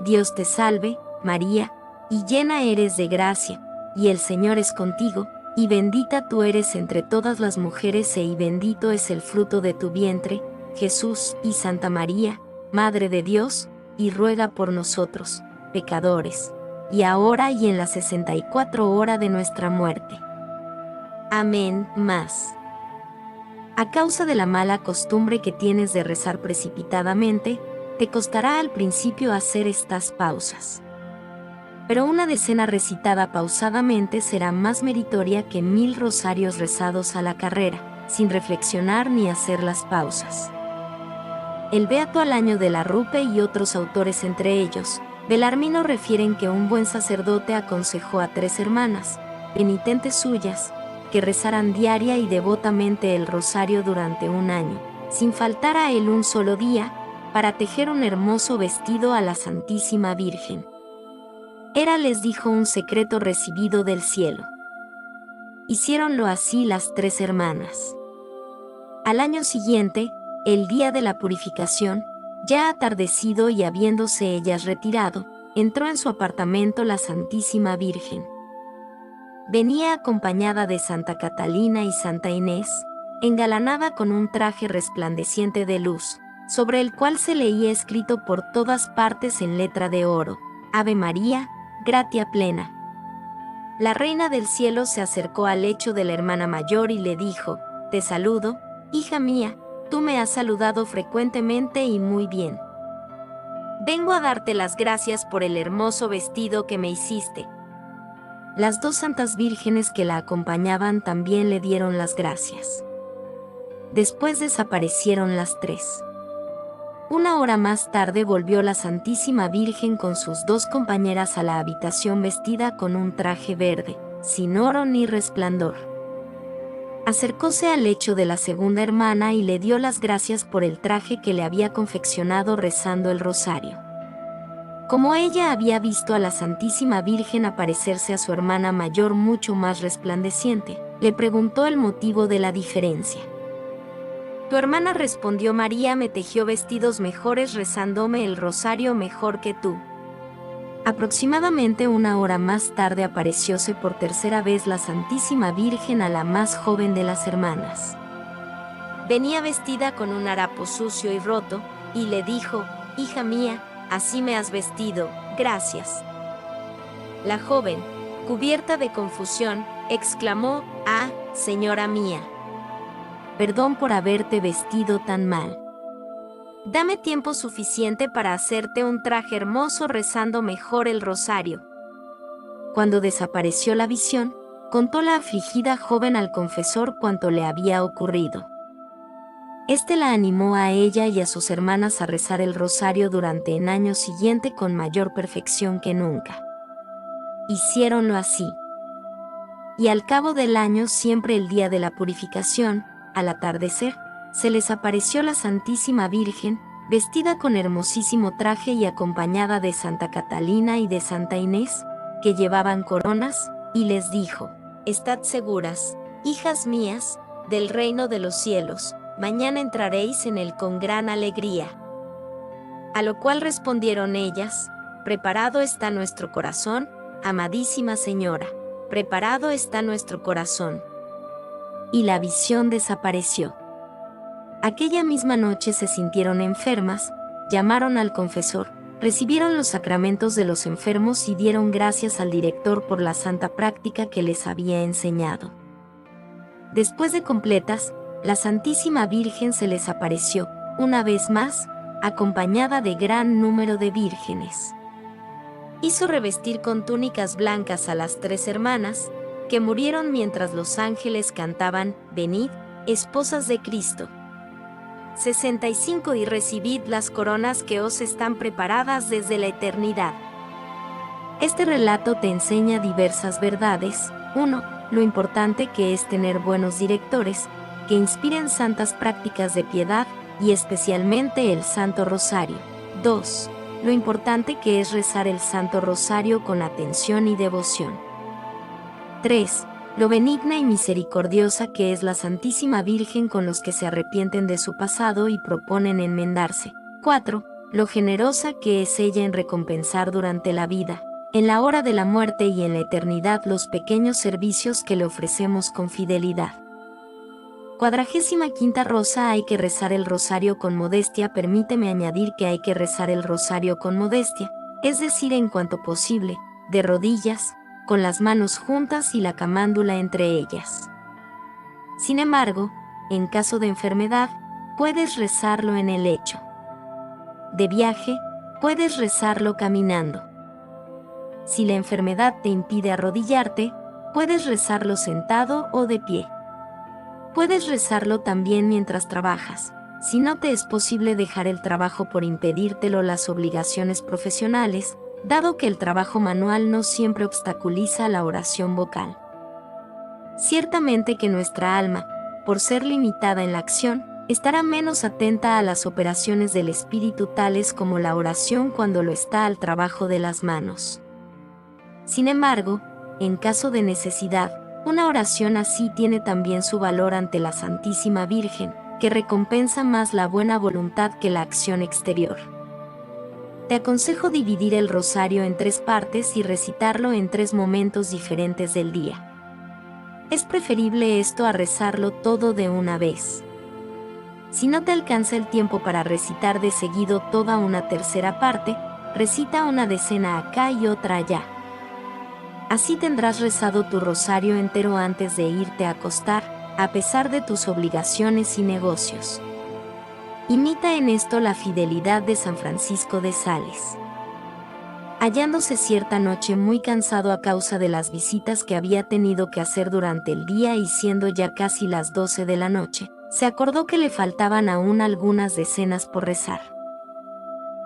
[SPEAKER 1] Dios te salve, María, y llena eres de gracia, y el Señor es contigo, y bendita tú eres entre todas las mujeres, y bendito es el fruto de tu vientre, Jesús. Y Santa María, Madre de Dios, y ruega por nosotros, pecadores, y ahora y en la 64 hora de nuestra muerte. Amén. Más. A causa de la mala costumbre que tienes de rezar precipitadamente, te costará al principio hacer estas pausas. Pero una decena recitada pausadamente será más meritoria que 1000 rosarios rezados a la carrera, sin reflexionar ni hacer las pausas. El Beato Alaño de la Rupe y otros autores, entre ellos, Belarmino, refieren que un buen sacerdote aconsejó a 3 hermanas, penitentes suyas, que rezaran diaria y devotamente el rosario durante un año, sin faltar a él un solo día, para tejer un hermoso vestido a la Santísima Virgen. Era, les dijo, un secreto recibido del cielo. Hiciéronlo así las 3 hermanas. Al año siguiente, el día de la purificación, ya atardecido y habiéndose ellas retirado, entró en su apartamento la Santísima Virgen. Venía acompañada de Santa Catalina y Santa Inés, engalanada con un traje resplandeciente de luz, sobre el cual se leía escrito por todas partes en letra de oro: Ave María, gratia plena. La reina del cielo se acercó al lecho de la hermana mayor y le dijo: Te saludo, hija mía, tú me has saludado frecuentemente y muy bien. Vengo a darte las gracias por el hermoso vestido que me hiciste. Las dos santas vírgenes que la acompañaban también le dieron las gracias. Después desaparecieron las tres. Una hora más tarde volvió la Santísima Virgen con sus dos compañeras a la habitación vestida con un traje verde, sin oro ni resplandor. Acercóse al lecho de la segunda hermana y le dio las gracias por el traje que le había confeccionado rezando el rosario. Como ella había visto a la Santísima Virgen aparecerse a su hermana mayor mucho más resplandeciente, le preguntó el motivo de la diferencia. Tu hermana, respondió María, me tejió vestidos mejores rezándome el rosario mejor que tú. Aproximadamente una hora más tarde aparecióse por tercera vez la Santísima Virgen a la más joven de las hermanas. Venía vestida con un harapo sucio y roto, y le dijo: Hija mía, así me has vestido, gracias. La joven, cubierta de confusión, exclamó: Ah, señora mía, perdón por haberte vestido tan mal. Dame tiempo suficiente para hacerte un traje hermoso rezando mejor el rosario. Cuando desapareció la visión, contó la afligida joven al confesor cuanto le había ocurrido. Este la animó a ella y a sus hermanas a rezar el rosario durante el año siguiente con mayor perfección que nunca. Hiciéronlo así. Y al cabo del año, siempre el día de la purificación, al atardecer, se les apareció la Santísima Virgen, vestida con hermosísimo traje y acompañada de Santa Catalina y de Santa Inés, que llevaban coronas, y les dijo: Estad seguras, hijas mías, del reino de los cielos, mañana entraréis en él con gran alegría. A lo cual respondieron ellas: Preparado está nuestro corazón, amadísima Señora, preparado está nuestro corazón. Y la visión desapareció. Aquella misma noche se sintieron enfermas, llamaron al confesor, recibieron los sacramentos de los enfermos y dieron gracias al director por la santa práctica que les había enseñado. Después de completas, la Santísima Virgen se les apareció, una vez más, acompañada de gran número de vírgenes. Hizo revestir con túnicas blancas a las tres hermanas, que murieron mientras los ángeles cantaban: Venid, esposas de Cristo. 65 Y recibid las coronas que os están preparadas desde la eternidad. Este relato te enseña diversas verdades. 1. Lo importante que es tener buenos directores, que inspiren santas prácticas de piedad, y especialmente el Santo Rosario. 2. Lo importante que es rezar el Santo Rosario con atención y devoción. 3. Lo benigna y misericordiosa que es la Santísima Virgen con los que se arrepienten de su pasado y proponen enmendarse. 4. Lo generosa que es ella en recompensar durante la vida, en la hora de la muerte y en la eternidad los pequeños servicios que le ofrecemos con fidelidad. 45 Rosa. Hay que rezar el rosario con modestia. Permíteme añadir que hay que rezar el rosario con modestia, es decir, en cuanto posible, de rodillas, con las manos juntas y la camándula entre ellas. Sin embargo, en caso de enfermedad, puedes rezarlo en el lecho. De viaje, puedes rezarlo caminando. Si la enfermedad te impide arrodillarte, puedes rezarlo sentado o de pie. Puedes rezarlo también mientras trabajas, si no te es posible dejar el trabajo por impedírtelo las obligaciones profesionales, dado que el trabajo manual no siempre obstaculiza la oración vocal. Ciertamente que nuestra alma, por ser limitada en la acción, estará menos atenta a las operaciones del espíritu tales como la oración cuando lo está al trabajo de las manos. Sin embargo, en caso de necesidad, una oración así tiene también su valor ante la Santísima Virgen, que recompensa más la buena voluntad que la acción exterior. Te aconsejo dividir el rosario en 3 partes y recitarlo en 3 momentos diferentes del día. Es preferible esto a rezarlo todo de una vez. Si no te alcanza el tiempo para recitar de seguido toda una tercera parte, recita una decena acá y otra allá. Así tendrás rezado tu rosario entero antes de irte a acostar, a pesar de tus obligaciones y negocios. Imita en esto la fidelidad de San Francisco de Sales. Hallándose cierta noche muy cansado a causa de las visitas que había tenido que hacer durante el día y siendo ya casi las 12 de la noche, se acordó que le faltaban aún algunas decenas por rezar.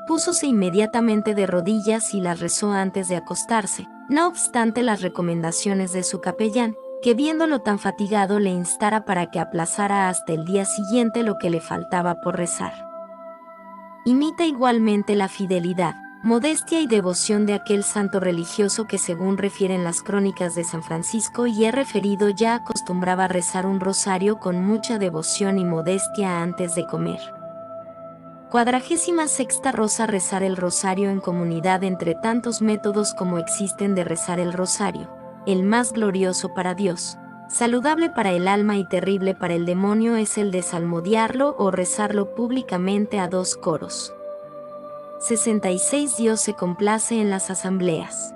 [SPEAKER 1] Púsose inmediatamente de rodillas y las rezó antes de acostarse, no obstante las recomendaciones de su capellán, que viéndolo tan fatigado le instara para que aplazara hasta el día siguiente lo que le faltaba por rezar. Imita igualmente la fidelidad, modestia y devoción de aquel santo religioso que, según refieren las crónicas de San Francisco y he referido ya, acostumbraba a rezar un rosario con mucha devoción y modestia antes de comer. 46ª rosa. Rezar el rosario en comunidad. Entre tantos métodos como existen de rezar el rosario, el más glorioso para Dios, saludable para el alma y terrible para el demonio es el de salmodiarlo o rezarlo públicamente a 2 coros. 66. Dios se complace en las asambleas.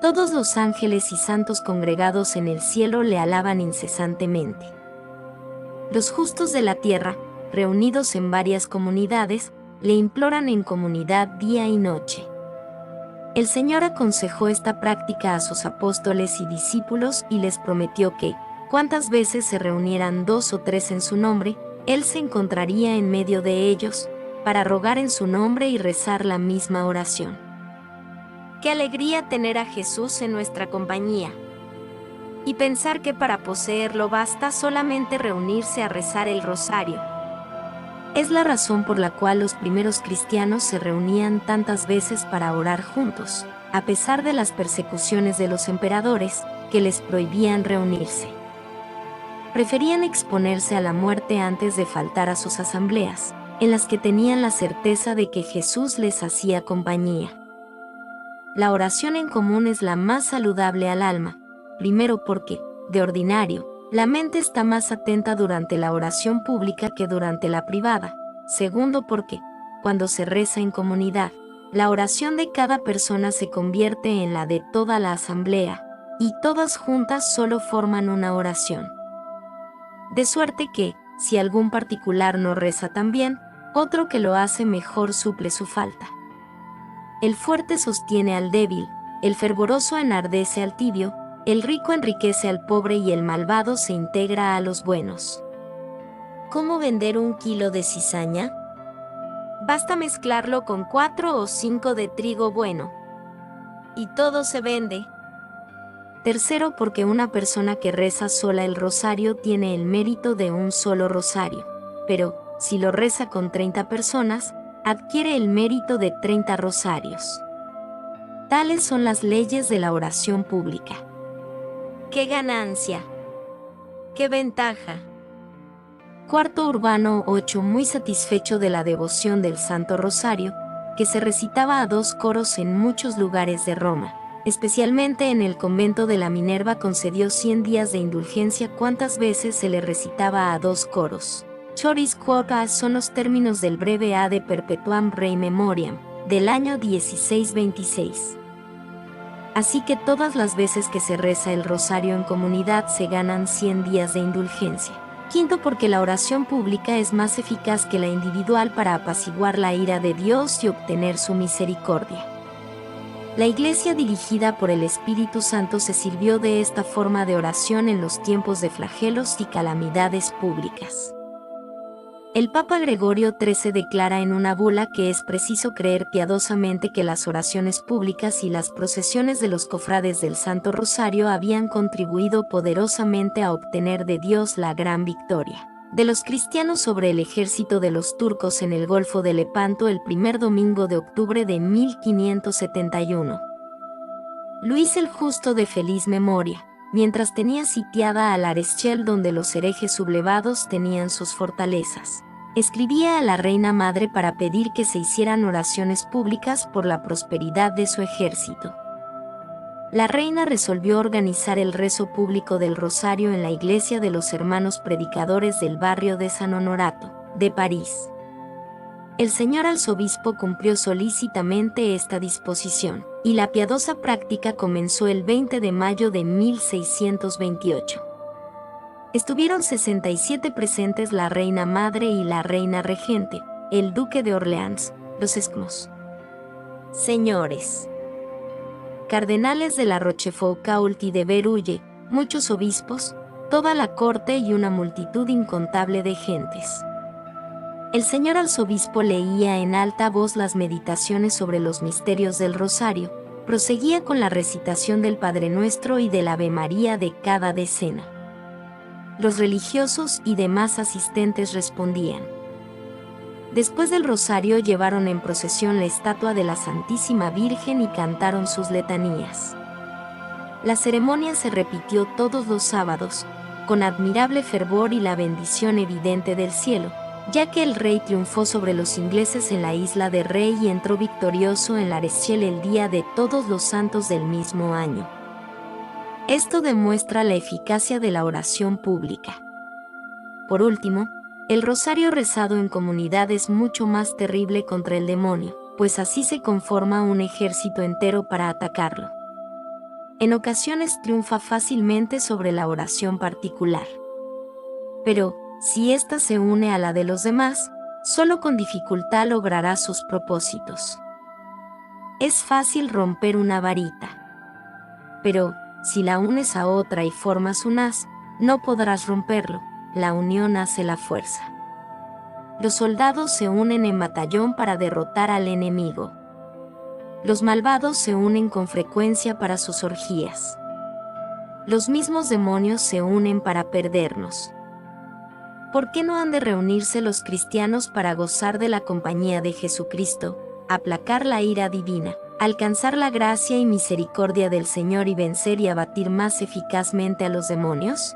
[SPEAKER 1] Todos los ángeles y santos congregados en el cielo le alaban incesantemente. Los justos de la tierra, reunidos en varias comunidades, le imploran en comunidad día y noche. El Señor aconsejó esta práctica a sus apóstoles y discípulos y les prometió que, cuantas veces se reunieran 2 o 3 en su nombre, Él se encontraría en medio de ellos, para rogar en su nombre y rezar la misma oración. Qué alegría tener a Jesús en nuestra compañía. Y pensar que para poseerlo basta solamente reunirse a rezar el rosario. Es la razón por la cual los primeros cristianos se reunían tantas veces para orar juntos, a pesar de las persecuciones de los emperadores, que les prohibían reunirse. Preferían exponerse a la muerte antes de faltar a sus asambleas, en las que tenían la certeza de que Jesús les hacía compañía. La oración en común es la más saludable al alma, primero porque, de ordinario, la mente está más atenta durante la oración pública que durante la privada. Segundo porque, cuando se reza en comunidad, la oración de cada persona se convierte en la de toda la asamblea, y todas juntas solo forman una oración. De suerte que, si algún particular no reza tan bien, otro que lo hace mejor suple su falta. El fuerte sostiene al débil, el fervoroso enardece al tibio, el rico enriquece al pobre y el malvado se integra a los buenos. ¿Cómo vender 1 kilo de cizaña? Basta mezclarlo con 4 o 5 de trigo bueno. Y todo se vende. Tercero porque una persona que reza sola el rosario tiene el mérito de un solo rosario, pero, si lo reza con 30 personas, adquiere el mérito de 30 rosarios. Tales son las leyes de la oración pública. ¡Qué ganancia! ¡Qué ventaja! Cuarto. Urbano 8, muy satisfecho de la devoción del Santo Rosario, que se recitaba a 2 coros en muchos lugares de Roma, especialmente en el convento de la Minerva, concedió 100 días de indulgencia cuantas veces se le recitaba a 2 coros. Choris quota son los términos del breve Ad Perpetuam Rei Memoriam, del año 1626. Así que todas las veces que se reza el rosario en comunidad se ganan 100 días de indulgencia. Quinto porque la oración pública es más eficaz que la individual para apaciguar la ira de Dios y obtener su misericordia. La Iglesia dirigida por el Espíritu Santo se sirvió de esta forma de oración en los tiempos de flagelos y calamidades públicas. El Papa Gregorio XIII declara en una bula que es preciso creer piadosamente que las oraciones públicas y las procesiones de los cofrades del Santo Rosario habían contribuido poderosamente a obtener de Dios la gran victoria de los cristianos sobre el ejército de los turcos en el Golfo de Lepanto el primer domingo de octubre de 1571. Luis el Justo de feliz memoria, mientras tenía sitiada a Lareschel donde los herejes sublevados tenían sus fortalezas, escribía a la reina madre para pedir que se hicieran oraciones públicas por la prosperidad de su ejército. La reina resolvió organizar el rezo público del rosario en la iglesia de los hermanos predicadores del barrio de San Honorato. de París. El señor arzobispo cumplió solícitamente esta disposición, y la piadosa práctica comenzó el 20 de mayo de 1628. Estuvieron 67 presentes la reina madre y la reina regente, el duque de Orleans, los escmos, señores, cardenales de la Rochefoucauld y de Berulle, muchos obispos, toda la corte y una multitud incontable de gentes. El señor arzobispo leía en alta voz las meditaciones sobre los misterios del rosario, proseguía con la recitación del Padre Nuestro y del Ave María de cada decena. Los religiosos y demás asistentes respondían. Después del rosario llevaron en procesión la estatua de la Santísima Virgen y cantaron sus letanías. La ceremonia se repitió todos los sábados, con admirable fervor y la bendición evidente del cielo, ya que el rey triunfó sobre los ingleses en la isla de Rey y entró victorioso en la Areciel el día de Todos los Santos del mismo año. Esto demuestra la eficacia de la oración pública. Por último, el rosario rezado en comunidad es mucho más terrible contra el demonio, pues así se conforma un ejército entero para atacarlo. En ocasiones triunfa fácilmente sobre la oración particular. Pero, si ésta se une a la de los demás, solo con dificultad logrará sus propósitos. Es fácil romper una varita. Pero, si la unes a otra y formas un haz, no podrás romperlo, la unión hace la fuerza. Los soldados se unen en batallón para derrotar al enemigo. Los malvados se unen con frecuencia para sus orgías. Los mismos demonios se unen para perdernos. ¿Por qué no han de reunirse los cristianos para gozar de la compañía de Jesucristo, aplacar la ira divina, alcanzar la gracia y misericordia del Señor y vencer y abatir más eficazmente a los demonios?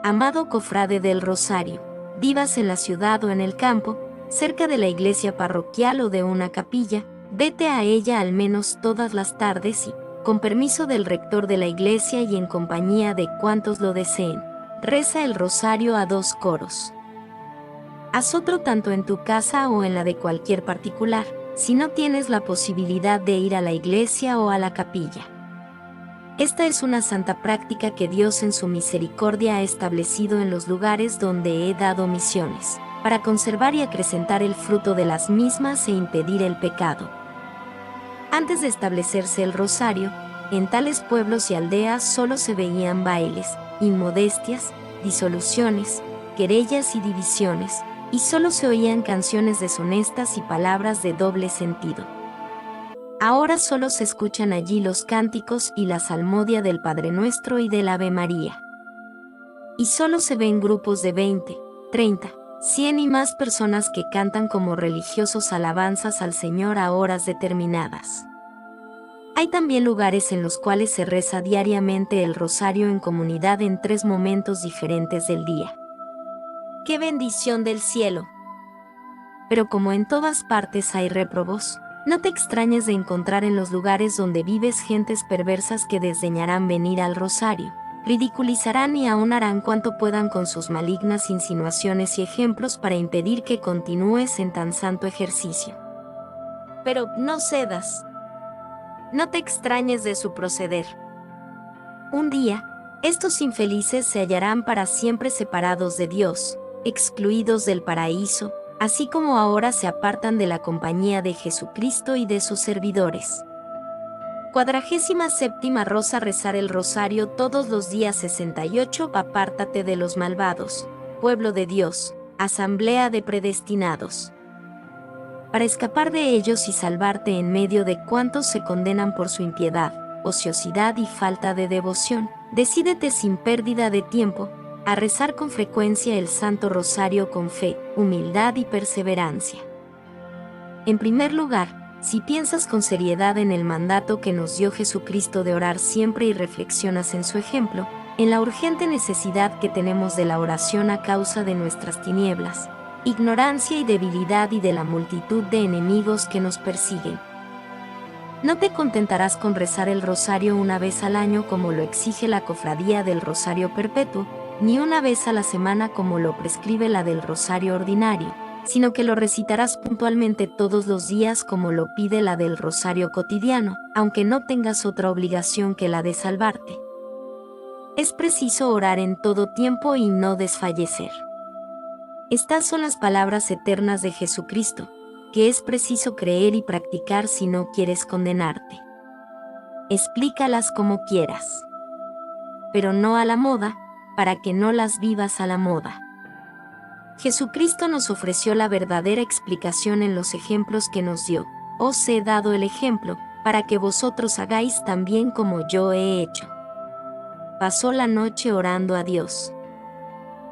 [SPEAKER 1] Amado cofrade del Rosario, vivas en la ciudad o en el campo, cerca de la iglesia parroquial o de una capilla, vete a ella al menos todas las tardes y, con permiso del rector de la iglesia y en compañía de cuantos lo deseen, reza el rosario a 2 coros. Haz otro tanto en tu casa o en la de cualquier particular, si no tienes la posibilidad de ir a la iglesia o a la capilla. Esta es una santa práctica que Dios en su misericordia ha establecido en los lugares donde he dado misiones, para conservar y acrecentar el fruto de las mismas e impedir el pecado. Antes de establecerse el rosario, en tales pueblos y aldeas solo se veían bailes, inmodestias, disoluciones, querellas y divisiones, y solo se oían canciones deshonestas y palabras de doble sentido. Ahora solo se escuchan allí los cánticos y la salmodia del Padre Nuestro y del Ave María. Y solo se ven grupos de 20, 30, 100 y más personas que cantan como religiosos alabanzas al Señor a horas determinadas. Hay también lugares en los cuales se reza diariamente el rosario en comunidad en 3 momentos diferentes del día. ¡Qué bendición del cielo! Pero como en todas partes hay réprobos, no te extrañes de encontrar en los lugares donde vives gentes perversas que desdeñarán venir al rosario, ridiculizarán y aún harán cuanto puedan con sus malignas insinuaciones y ejemplos para impedir que continúes en tan santo ejercicio. Pero no cedas. No te extrañes de su proceder. Un día, estos infelices se hallarán para siempre separados de Dios, excluidos del paraíso, así como ahora se apartan de la compañía de Jesucristo y de sus servidores. 47ª Rosa. Rezar el rosario todos los días 68. Apártate de los malvados, pueblo de Dios, asamblea de predestinados. Para escapar de ellos y salvarte en medio de cuantos se condenan por su impiedad, ociosidad y falta de devoción, decídete sin pérdida de tiempo a rezar con frecuencia el Santo Rosario con fe, humildad y perseverancia. En primer lugar, si piensas con seriedad en el mandato que nos dio Jesucristo de orar siempre y reflexionas en su ejemplo, en la urgente necesidad que tenemos de la oración a causa de nuestras tinieblas, ignorancia y debilidad y de la multitud de enemigos que nos persiguen. No te contentarás con rezar el rosario una vez al año como lo exige la Cofradía del Rosario Perpetuo, ni una vez a la semana como lo prescribe la del rosario ordinario, sino que lo recitarás puntualmente todos los días como lo pide la del rosario cotidiano, aunque no tengas otra obligación que la de salvarte. Es preciso orar en todo tiempo y no desfallecer. Estas son las palabras eternas de Jesucristo, que es preciso creer y practicar si no quieres condenarte. Explícalas como quieras, pero no a la moda, para que no las vivas a la moda. Jesucristo nos ofreció la verdadera explicación en los ejemplos que nos dio. Os he dado el ejemplo, para que vosotros hagáis también como yo he hecho. Pasó la noche orando a Dios.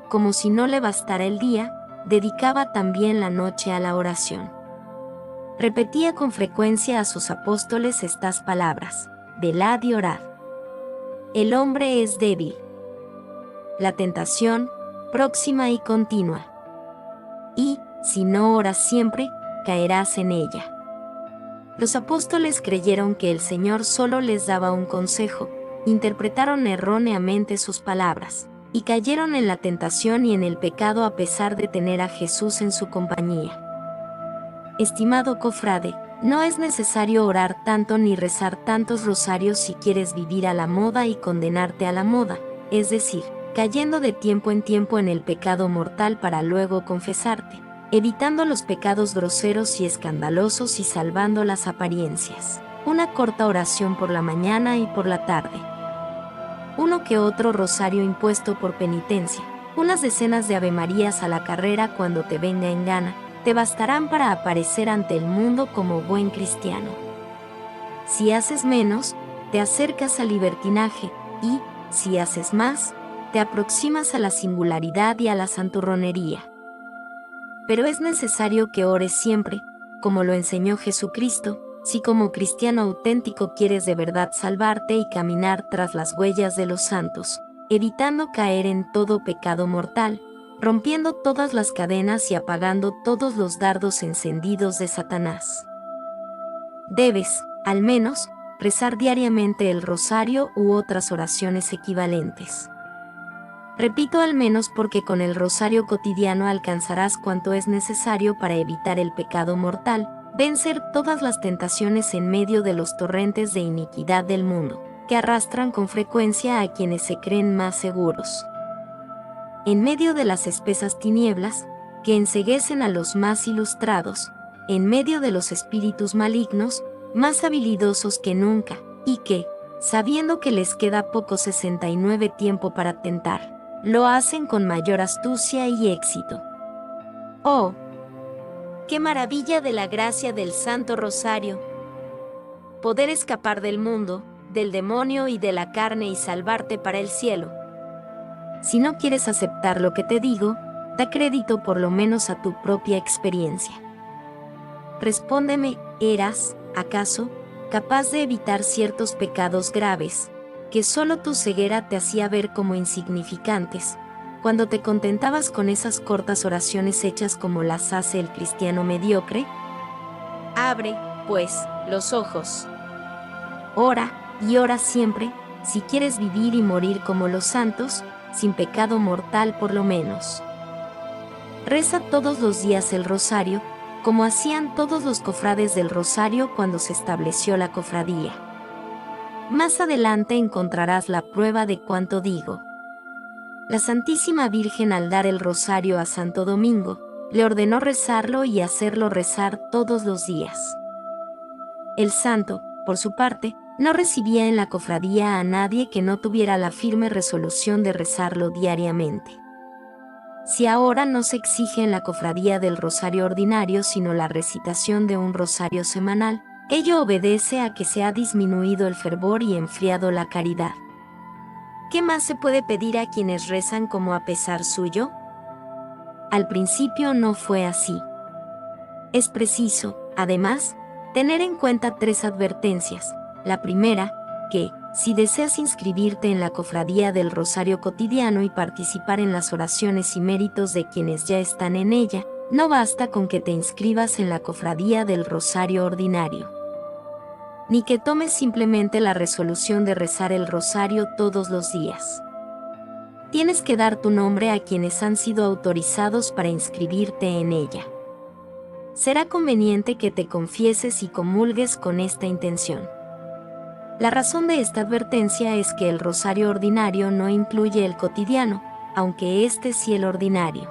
[SPEAKER 1] Como si no le bastara el día, dedicaba también la noche a la oración. Repetía con frecuencia a sus apóstoles estas palabras: velad y orad. El hombre es débil. La tentación, próxima y continua. Y, si no oras siempre, caerás en ella. Los apóstoles creyeron que el Señor solo les daba un consejo, interpretaron erróneamente sus palabras, y cayeron en la tentación y en el pecado a pesar de tener a Jesús en su compañía. Estimado cofrade, no es necesario orar tanto ni rezar tantos rosarios si quieres vivir a la moda y condenarte a la moda, es decir, cayendo de tiempo en tiempo en el pecado mortal para luego confesarte, evitando los pecados groseros y escandalosos y salvando las apariencias. Una corta oración por la mañana y por la tarde. Uno que otro rosario impuesto por penitencia, unas decenas de avemarías a la carrera cuando te venga en gana, te bastarán para aparecer ante el mundo como buen cristiano. Si haces menos, te acercas al libertinaje y, si haces más, te aproximas a la singularidad y a la santurronería. Pero es necesario que ores siempre, como lo enseñó Jesucristo, si como cristiano auténtico quieres de verdad salvarte y caminar tras las huellas de los santos, evitando caer en todo pecado mortal, rompiendo todas las cadenas y apagando todos los dardos encendidos de Satanás. Debes, al menos, rezar diariamente el rosario u otras oraciones equivalentes. Repito al menos porque con el rosario cotidiano alcanzarás cuanto es necesario para evitar el pecado mortal, vencer todas las tentaciones en medio de los torrentes de iniquidad del mundo, que arrastran con frecuencia a quienes se creen más seguros. En medio de las espesas tinieblas, que enceguecen a los más ilustrados, en medio de los espíritus malignos, más habilidosos que nunca, y que, sabiendo que les queda poco 69 tiempo para tentar, lo hacen con mayor astucia y éxito. ¡Oh! ¡Qué maravilla de la gracia del Santo Rosario! Poder escapar del mundo, del demonio y de la carne y salvarte para el cielo. Si no quieres aceptar lo que te digo, da crédito por lo menos a tu propia experiencia. Respóndeme, ¿eras, acaso, capaz de evitar ciertos pecados graves, que solo tu ceguera te hacía ver como insignificantes, cuando te contentabas con esas cortas oraciones hechas como las hace el cristiano mediocre? Abre, pues, los ojos. Ora, y ora siempre, si quieres vivir y morir como los santos, sin pecado mortal por lo menos. Reza todos los días el rosario, como hacían todos los cofrades del rosario cuando se estableció la cofradía. Más adelante encontrarás la prueba de cuanto digo. La Santísima Virgen, al dar el rosario a Santo Domingo, le ordenó rezarlo y hacerlo rezar todos los días. El santo, por su parte, no recibía en la cofradía a nadie que no tuviera la firme resolución de rezarlo diariamente. Si ahora no se exige en la cofradía del rosario ordinario sino la recitación de un rosario semanal, ello obedece a que se ha disminuido el fervor y enfriado la caridad. ¿Qué más se puede pedir a quienes rezan como a pesar suyo? Al principio no fue así. Es preciso, además, tener en cuenta 3 advertencias. La primera, que, si deseas inscribirte en la cofradía del rosario cotidiano y participar en las oraciones y méritos de quienes ya están en ella, no basta con que te inscribas en la cofradía del rosario ordinario, ni que tomes simplemente la resolución de rezar el rosario todos los días. Tienes que dar tu nombre a quienes han sido autorizados para inscribirte en ella. Será conveniente que te confieses y comulgues con esta intención. La razón de esta advertencia es que el rosario ordinario no incluye el cotidiano, aunque este sí el ordinario.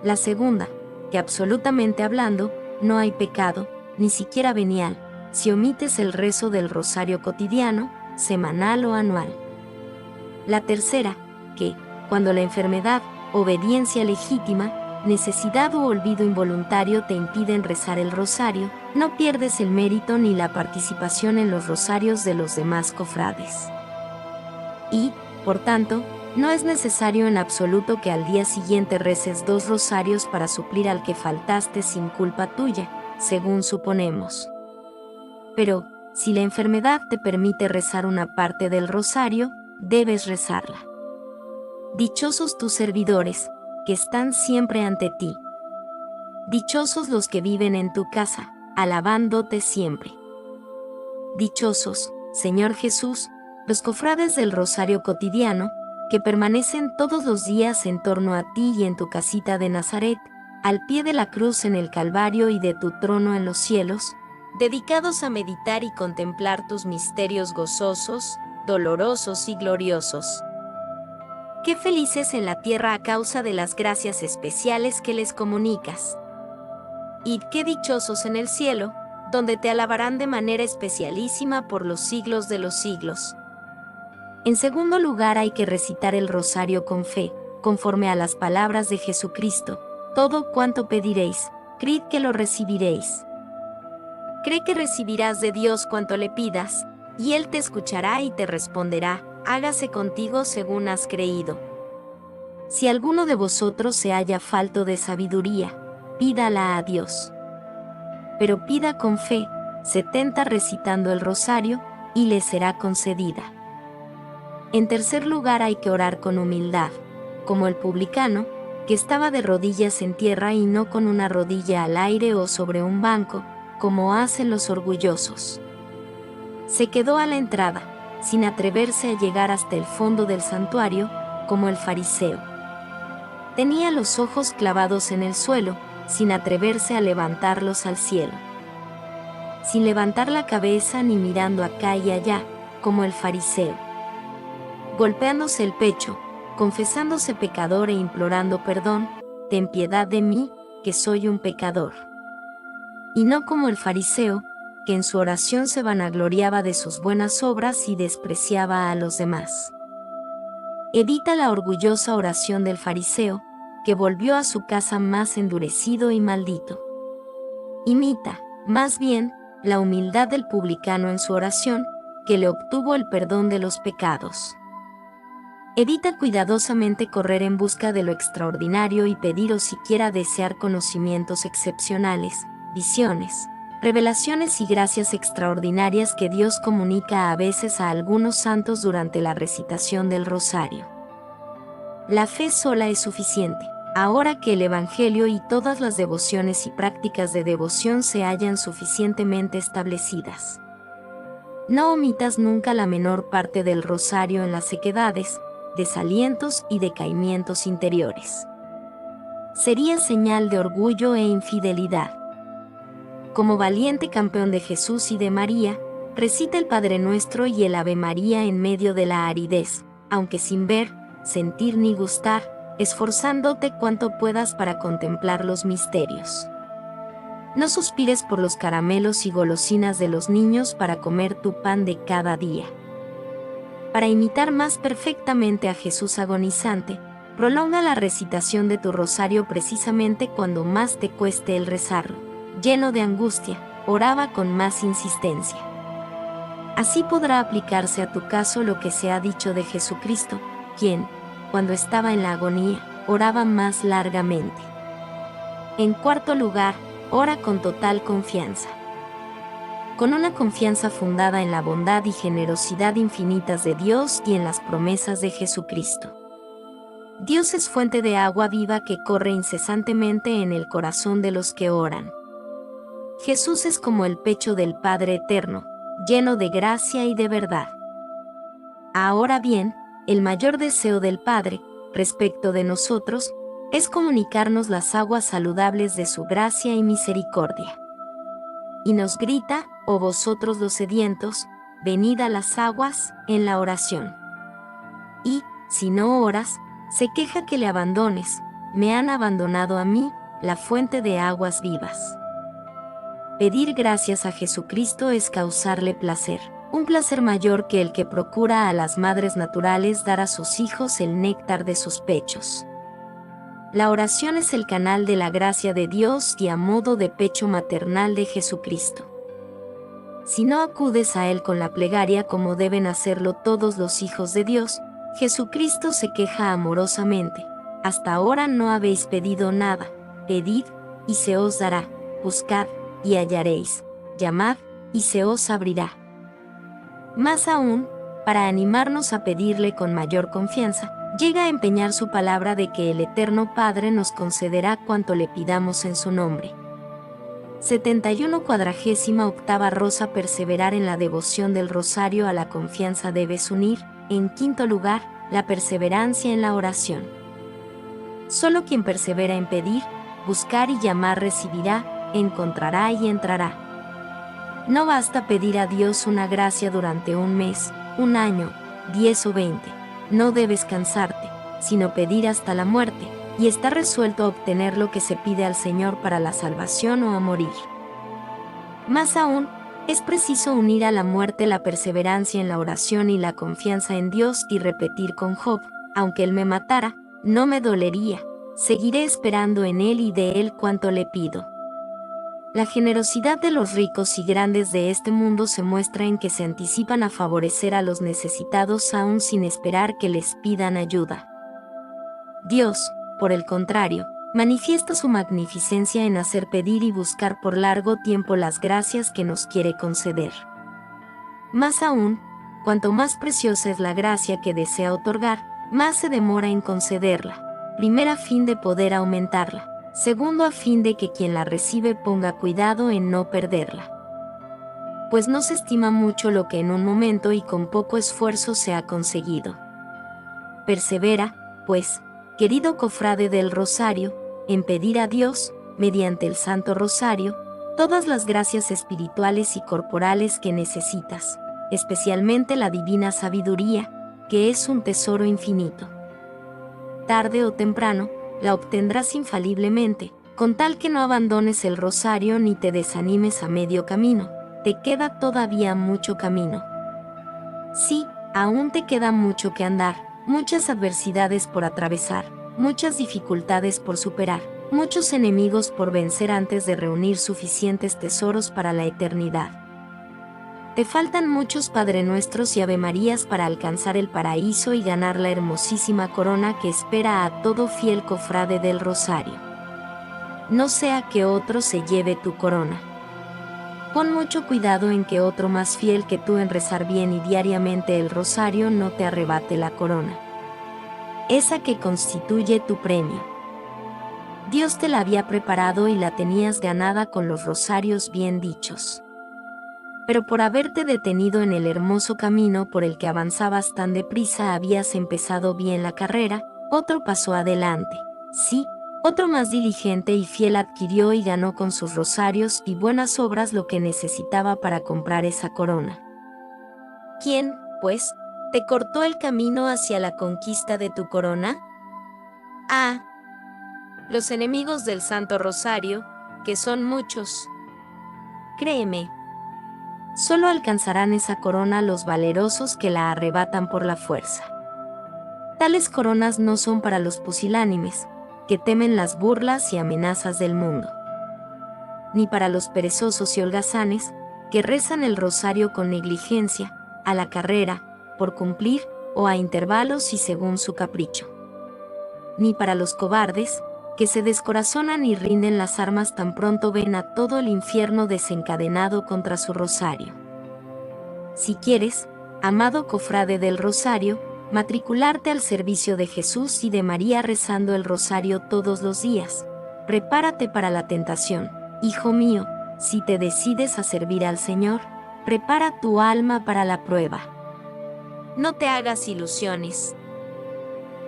[SPEAKER 1] La segunda, que absolutamente hablando, no hay pecado, ni siquiera venial, si omites el rezo del rosario cotidiano, semanal o anual. La tercera, que, cuando la enfermedad, obediencia legítima, necesidad u olvido involuntario te impiden rezar el rosario, no pierdes el mérito ni la participación en los rosarios de los demás cofrades. Y, por tanto, no es necesario en absoluto que al día siguiente reces 2 rosarios para suplir al que faltaste sin culpa tuya, según suponemos. Pero, si la enfermedad te permite rezar una parte del rosario, debes rezarla. Dichosos tus servidores, que están siempre ante ti. Dichosos los que viven en tu casa, alabándote siempre. Dichosos, Señor Jesús, los cofrades del rosario cotidiano, que permanecen todos los días en torno a ti y en tu casita de Nazaret, al pie de la cruz en el Calvario y de tu trono en los cielos, dedicados a meditar y contemplar tus misterios gozosos, dolorosos y gloriosos. Qué felices en la tierra a causa de las gracias especiales que les comunicas. Y qué dichosos en el cielo, donde te alabarán de manera especialísima por los siglos de los siglos. En segundo lugar, hay que recitar el rosario con fe, conforme a las palabras de Jesucristo: todo cuanto pediréis, creed que lo recibiréis. Cree que recibirás de Dios cuanto le pidas, y Él te escuchará y te responderá: hágase contigo según has creído. Si alguno de vosotros se halla falto de sabiduría, pídala a Dios. Pero pida con fe, 70 recitando el rosario, y le será concedida. En tercer lugar, hay que orar con humildad, como el publicano, que estaba de rodillas en tierra y no con una rodilla al aire o sobre un banco, como hacen los orgullosos. Se quedó a la entrada, sin atreverse a llegar hasta el fondo del santuario, como el fariseo. Tenía los ojos clavados en el suelo, sin atreverse a levantarlos al cielo. Sin levantar la cabeza ni mirando acá y allá, como el fariseo. Golpeándose el pecho, confesándose pecador e implorando perdón: ten piedad de mí, que soy un pecador. Y no como el fariseo, que en su oración se vanagloriaba de sus buenas obras y despreciaba a los demás. Evita la orgullosa oración del fariseo, que volvió a su casa más endurecido y maldito. Imita, más bien, la humildad del publicano en su oración, que le obtuvo el perdón de los pecados. Evita cuidadosamente correr en busca de lo extraordinario y pedir o siquiera desear conocimientos excepcionales, visiones, revelaciones y gracias extraordinarias que Dios comunica a veces a algunos santos durante la recitación del rosario. La fe sola es suficiente, ahora que el Evangelio y todas las devociones y prácticas de devoción se hallan suficientemente establecidas. No omitas nunca la menor parte del rosario en las sequedades, desalientos y decaimientos interiores. Sería señal de orgullo e infidelidad. Como valiente campeón de Jesús y de María, recita el Padre Nuestro y el Ave María en medio de la aridez, aunque sin ver, sentir ni gustar, esforzándote cuanto puedas para contemplar los misterios. No suspires por los caramelos y golosinas de los niños para comer tu pan de cada día. Para imitar más perfectamente a Jesús agonizante, prolonga la recitación de tu rosario precisamente cuando más te cueste el rezarlo. Lleno de angustia, oraba con más insistencia. Así podrá aplicarse a tu caso lo que se ha dicho de Jesucristo, quien, cuando estaba en la agonía, oraba más largamente. En cuarto lugar, ora con total confianza. Con una confianza fundada en la bondad y generosidad infinitas de Dios y en las promesas de Jesucristo. Dios es fuente de agua viva que corre incesantemente en el corazón de los que oran. Jesús es como el pecho del Padre Eterno, lleno de gracia y de verdad. Ahora bien, el mayor deseo del Padre, respecto de nosotros, es comunicarnos las aguas saludables de su gracia y misericordia. Y nos grita, oh vosotros los sedientos, venid a las aguas, en la oración. Y, si no oras, se queja que le abandones, me han abandonado a mí, la fuente de aguas vivas. Pedir gracias a Jesucristo es causarle placer, un placer mayor que el que procura a las madres naturales dar a sus hijos el néctar de sus pechos. La oración es el canal de la gracia de Dios y a modo de pecho maternal de Jesucristo. Si no acudes a Él con la plegaria como deben hacerlo todos los hijos de Dios, Jesucristo se queja amorosamente. Hasta ahora no habéis pedido nada, pedid, y se os dará, buscad, y hallaréis, llamad, y se os abrirá. Más aún, para animarnos a pedirle con mayor confianza, llega a empeñar su palabra de que el Eterno Padre nos concederá cuanto le pidamos en su nombre. 71 Rosa. Perseverar en la devoción del rosario a la confianza debes unir. En quinto lugar, la perseverancia en la oración. Solo quien persevera en pedir, buscar y llamar recibirá, encontrará y entrará. No basta pedir a Dios una gracia durante un mes, un año, 10 o 20. No debes cansarte, sino pedir hasta la muerte, y estar resuelto a obtener lo que se pide al Señor para la salvación o a morir. Más aún, es preciso unir a la muerte la perseverancia en la oración y la confianza en Dios y repetir con Job, aunque Él me matara, no me dolería, seguiré esperando en Él y de Él cuanto le pido. La generosidad de los ricos y grandes de este mundo se muestra en que se anticipan a favorecer a los necesitados aún sin esperar que les pidan ayuda. Dios, por el contrario, manifiesta su magnificencia en hacer pedir y buscar por largo tiempo las gracias que nos quiere conceder. Más aún, cuanto más preciosa es la gracia que desea otorgar, más se demora en concederla. Primero a fin de poder aumentarla, segundo a fin de que quien la recibe ponga cuidado en no perderla. Pues no se estima mucho lo que en un momento y con poco esfuerzo se ha conseguido. Persevera, pues, querido cofrade del Rosario, en pedir a Dios, mediante el Santo Rosario, todas las gracias espirituales y corporales que necesitas, especialmente la divina sabiduría, que es un tesoro infinito. Tarde o temprano, la obtendrás infaliblemente, con tal que no abandones el rosario ni te desanimes a medio camino, te queda todavía mucho camino. Sí, aún te queda mucho que andar, muchas adversidades por atravesar, muchas dificultades por superar, muchos enemigos por vencer antes de reunir suficientes tesoros para la eternidad. Te faltan muchos Padre Nuestros y Ave Marías para alcanzar el paraíso y ganar la hermosísima corona que espera a todo fiel cofrade del Rosario. No sea que otro se lleve tu corona. Pon mucho cuidado en que otro más fiel que tú en rezar bien y diariamente el rosario no te arrebate la corona, esa que constituye tu premio. Dios te la había preparado y la tenías ganada con los rosarios bien dichos. Pero por haberte detenido en el hermoso camino por el que avanzabas tan deprisa habías empezado bien la carrera, otro pasó adelante. Sí, otro más diligente y fiel adquirió y ganó con sus rosarios y buenas obras lo que necesitaba para comprar esa corona. ¿Quién, pues, te cortó el camino hacia la conquista de tu corona? Ah, los enemigos del Santo Rosario, que son muchos. Créeme, solo alcanzarán esa corona los valerosos que la arrebatan por la fuerza. Tales coronas no son para los pusilánimes, que temen las burlas y amenazas del mundo, ni para los perezosos y holgazanes, que rezan el rosario con negligencia, a la carrera, por cumplir, o a intervalos y según su capricho. Ni para los cobardes, que se descorazonan y rinden las armas tan pronto ven a todo el infierno desencadenado contra su rosario. Si quieres, amado cofrade del Rosario, matricularte al servicio de Jesús y de María rezando el rosario todos los días, prepárate para la tentación, hijo mío. Si te decides a servir al Señor, prepara tu alma para la prueba. No te hagas ilusiones.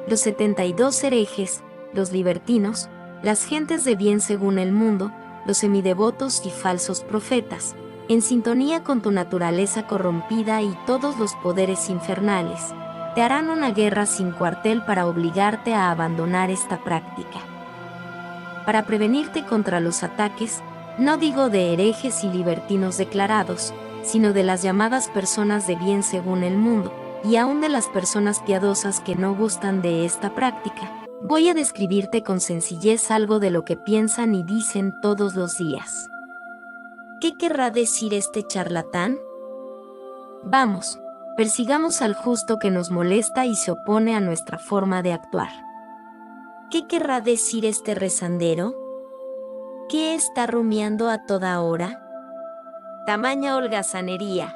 [SPEAKER 1] Los 72 herejes, los libertinos, las gentes de bien según el mundo, los semidevotos y falsos profetas, en sintonía con tu naturaleza corrompida y todos los poderes infernales, te harán una guerra sin cuartel para obligarte a abandonar esta práctica. Para prevenirte contra los ataques, no digo de herejes y libertinos declarados, sino de las llamadas personas de bien según el mundo, y aún de las personas piadosas que no gustan de esta práctica, voy a describirte con sencillez algo de lo que piensan y dicen todos los días. ¿Qué querrá decir este charlatán? Vamos, persigamos al justo que nos molesta y se opone a nuestra forma de actuar. ¿Qué querrá decir este rezandero? ¿Qué está rumiando a toda hora? Tamaña holgazanería.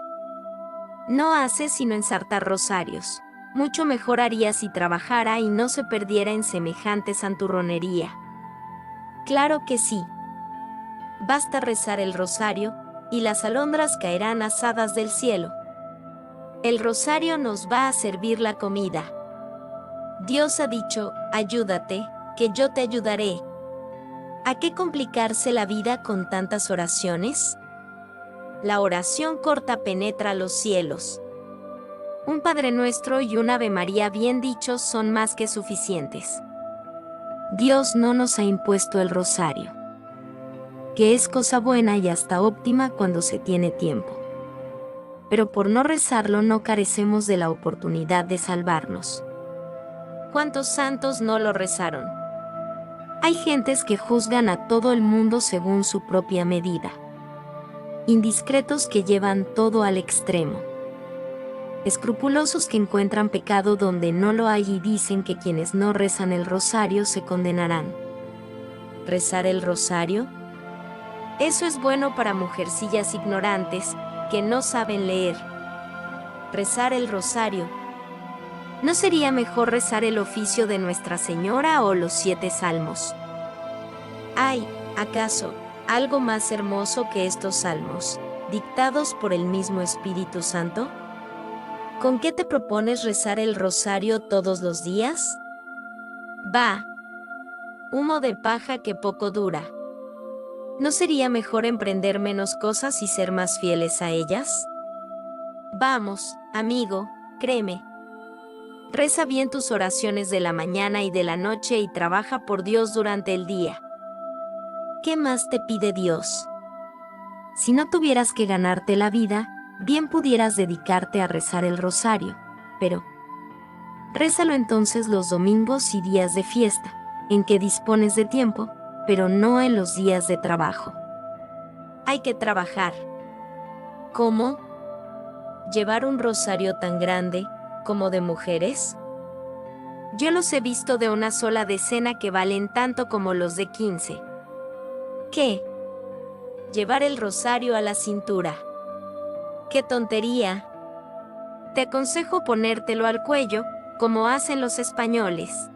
[SPEAKER 1] No hace sino ensartar rosarios. Mucho mejor haría si trabajara y no se perdiera en semejante santurronería. Claro que sí. Basta rezar el rosario, y las alondras caerán asadas del cielo. El rosario nos va a servir la comida. Dios ha dicho, ayúdate, que yo te ayudaré. ¿A qué complicarse la vida con tantas oraciones? La oración corta penetra los cielos. Un Padre Nuestro y un Ave María bien dichos son más que suficientes. Dios no nos ha impuesto el rosario, que es cosa buena y hasta óptima cuando se tiene tiempo. Pero por no rezarlo no carecemos de la oportunidad de salvarnos. ¿Cuántos santos no lo rezaron? Hay gentes que juzgan a todo el mundo según su propia medida. Indiscretos que llevan todo al extremo. Escrupulosos que encuentran pecado donde no lo hay y dicen que quienes no rezan el rosario se condenarán. ¿Rezar el rosario? Eso es bueno para mujercillas ignorantes que no saben leer. Rezar el rosario. ¿No sería mejor rezar el oficio de Nuestra Señora o los 7 salmos? ¿Hay, acaso, algo más hermoso que estos salmos, dictados por el mismo Espíritu Santo? ¿Con qué te propones rezar el rosario todos los días? Va. Humo de paja que poco dura. ¿No sería mejor emprender menos cosas y ser más fieles a ellas? Vamos, amigo, créeme. Reza bien tus oraciones de la mañana y de la noche y trabaja por Dios durante el día. ¿Qué más te pide Dios? Si no tuvieras que ganarte la vida, bien pudieras dedicarte a rezar el rosario, pero rézalo entonces los domingos y días de fiesta, en que dispones de tiempo, pero no en los días de trabajo. Hay que trabajar. ¿Cómo? ¿Llevar un rosario tan grande como de mujeres? Yo los he visto de una sola decena que valen tanto como los de 15. ¿Qué? Llevar el rosario a la cintura. ¡Qué tontería! Te aconsejo ponértelo al cuello, como hacen los españoles.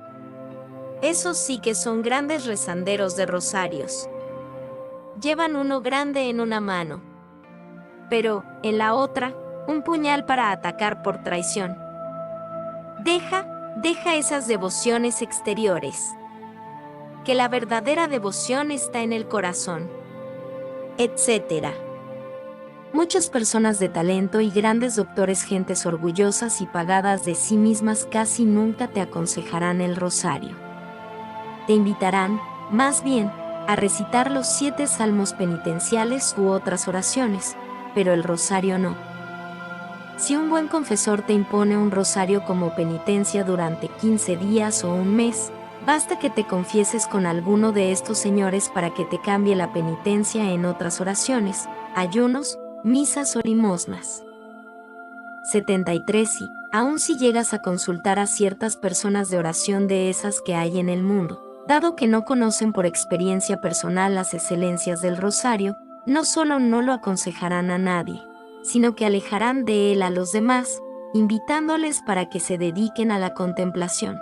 [SPEAKER 1] Esos sí que son grandes rezanderos de rosarios. Llevan uno grande en una mano, pero, en la otra, un puñal para atacar por traición. Deja esas devociones exteriores. Que la verdadera devoción está en el corazón. Etcétera. Muchas personas de talento y grandes doctores, gentes orgullosas y pagadas de sí mismas, casi nunca te aconsejarán el rosario. Te invitarán, más bien, a recitar los 7 salmos penitenciales u otras oraciones, pero el rosario no. Si un buen confesor te impone un rosario como penitencia durante 15 días o un mes, basta que te confieses con alguno de estos señores para que te cambie la penitencia en otras oraciones, ayunos, misas o limosnas. 73. Y, aun si llegas a consultar a ciertas personas de oración de esas que hay en el mundo, dado que no conocen por experiencia personal las excelencias del rosario, no solo no lo aconsejarán a nadie, sino que alejarán de él a los demás, invitándoles para que se dediquen a la contemplación.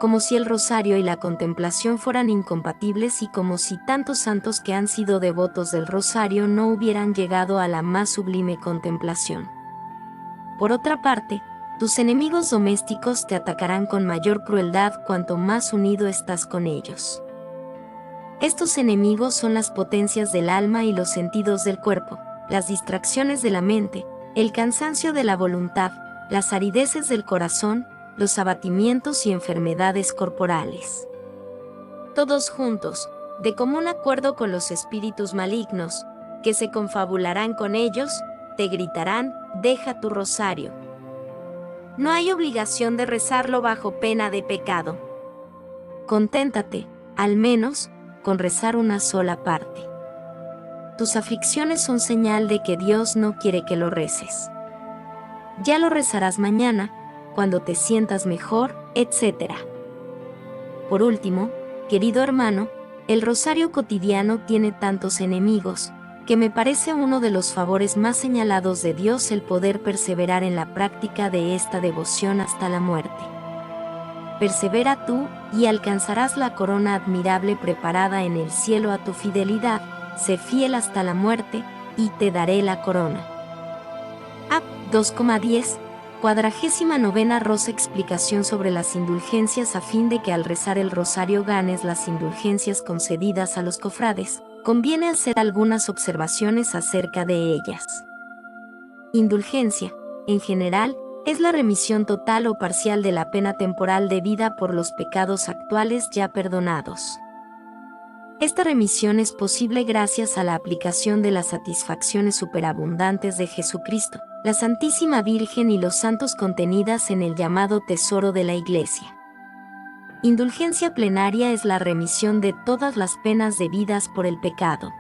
[SPEAKER 1] Como si el rosario y la contemplación fueran incompatibles y como si tantos santos que han sido devotos del rosario no hubieran llegado a la más sublime contemplación. Por otra parte, tus enemigos domésticos te atacarán con mayor crueldad cuanto más unido estás con ellos. Estos enemigos son las potencias del alma y los sentidos del cuerpo, las distracciones de la mente, el cansancio de la voluntad, las arideces del corazón, los abatimientos y enfermedades corporales. Todos juntos, de común acuerdo con los espíritus malignos, que se confabularán con ellos, te gritarán: deja tu rosario. No hay obligación de rezarlo bajo pena de pecado. Conténtate, al menos, con rezar una sola parte. Tus aflicciones son señal de que Dios no quiere que lo reces. Ya lo rezarás mañana, cuando te sientas mejor, etc. Por último, querido hermano, el rosario cotidiano tiene tantos enemigos, que me parece uno de los favores más señalados de Dios el poder perseverar en la práctica de esta devoción hasta la muerte. Persevera tú, y alcanzarás la corona admirable preparada en el cielo a tu fidelidad. Sé fiel hasta la muerte, y te daré la corona. A. 2,10. 49ª Rosa. Explicación sobre las indulgencias. A fin de que al rezar el rosario ganes las indulgencias concedidas a los cofrades, conviene hacer algunas observaciones acerca de ellas. Indulgencia, en general, es la remisión total o parcial de la pena temporal debida por los pecados actuales ya perdonados. Esta remisión es posible gracias a la aplicación de las satisfacciones superabundantes de Jesucristo, la Santísima Virgen y los santos contenidas en el llamado tesoro de la Iglesia. Indulgencia plenaria es la remisión de todas las penas debidas por el pecado.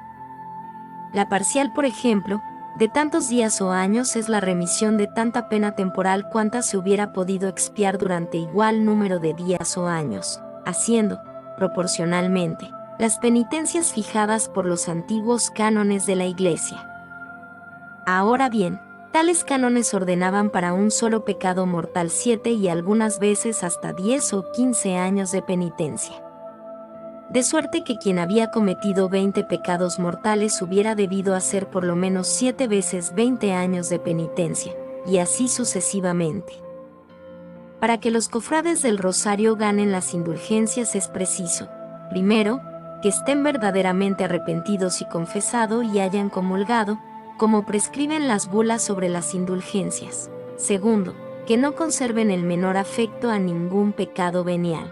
[SPEAKER 1] La parcial, por ejemplo, de tantos días o años es la remisión de tanta pena temporal cuanta se hubiera podido expiar durante igual número de días o años, haciendo, proporcionalmente, las penitencias fijadas por los antiguos cánones de la Iglesia. Ahora bien, tales cánones ordenaban para un solo pecado mortal 7 y algunas veces hasta 10 o 15 años de penitencia. De suerte que quien había cometido 20 pecados mortales hubiera debido hacer por lo menos 7 veces 20 años de penitencia, y así sucesivamente. Para que los cofrades del rosario ganen las indulgencias es preciso, primero, que estén verdaderamente arrepentidos y confesado y hayan comulgado, como prescriben las bulas sobre las indulgencias. Segundo, que no conserven el menor afecto a ningún pecado venial.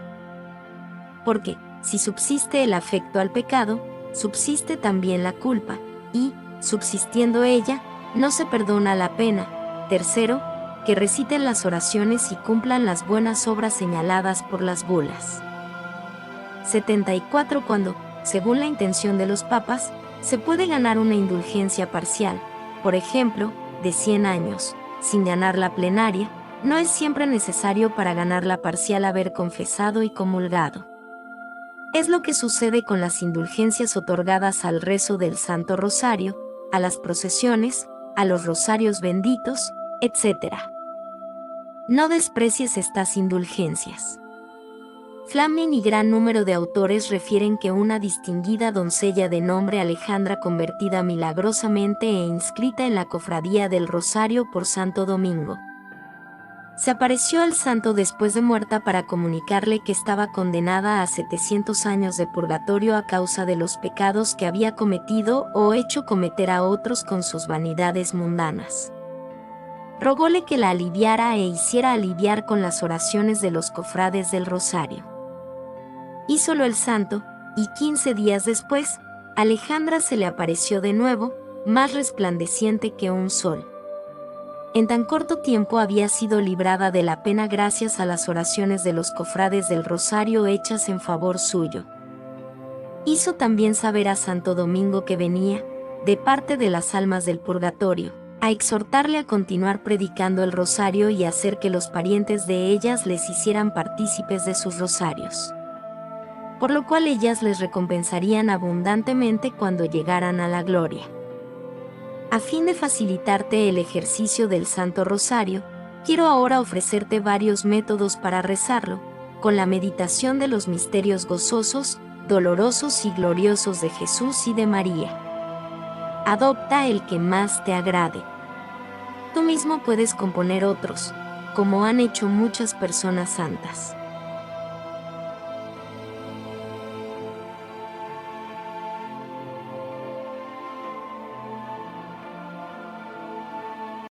[SPEAKER 1] Porque, si subsiste el afecto al pecado, subsiste también la culpa, y, subsistiendo ella, no se perdona la pena. Tercero, que reciten las oraciones y cumplan las buenas obras señaladas por las bulas. 74. Cuando, según la intención de los papas, se puede ganar una indulgencia parcial, por ejemplo, de 100 años, sin ganar la plenaria, no es siempre necesario para ganar la parcial haber confesado y comulgado. Es lo que sucede con las indulgencias otorgadas al rezo del Santo Rosario, a las procesiones, a los rosarios benditos, etc. No desprecies estas indulgencias. Flaming y gran número de autores refieren que una distinguida doncella de nombre Alejandra, convertida milagrosamente e inscrita en la Cofradía del Rosario por Santo Domingo, se apareció al santo después de muerta para comunicarle que estaba condenada a 700 años de purgatorio a causa de los pecados que había cometido o hecho cometer a otros con sus vanidades mundanas. Rogóle que la aliviara e hiciera aliviar con las oraciones de los cofrades del Rosario. Hízolo el santo, y 15 días después, Alejandra se le apareció de nuevo, más resplandeciente que un sol. En tan corto tiempo había sido librada de la pena gracias a las oraciones de los cofrades del Rosario hechas en favor suyo. Hizo también saber a Santo Domingo que venía, de parte de las almas del purgatorio, a exhortarle a continuar predicando el rosario y hacer que los parientes de ellas les hicieran partícipes de sus rosarios, por lo cual ellas les recompensarían abundantemente cuando llegaran a la gloria. A fin de facilitarte el ejercicio del Santo Rosario, quiero ahora ofrecerte varios métodos para rezarlo, con la meditación de los misterios gozosos, dolorosos y gloriosos de Jesús y de María. Adopta el que más te agrade. Tú mismo puedes componer otros, como han hecho muchas personas santas.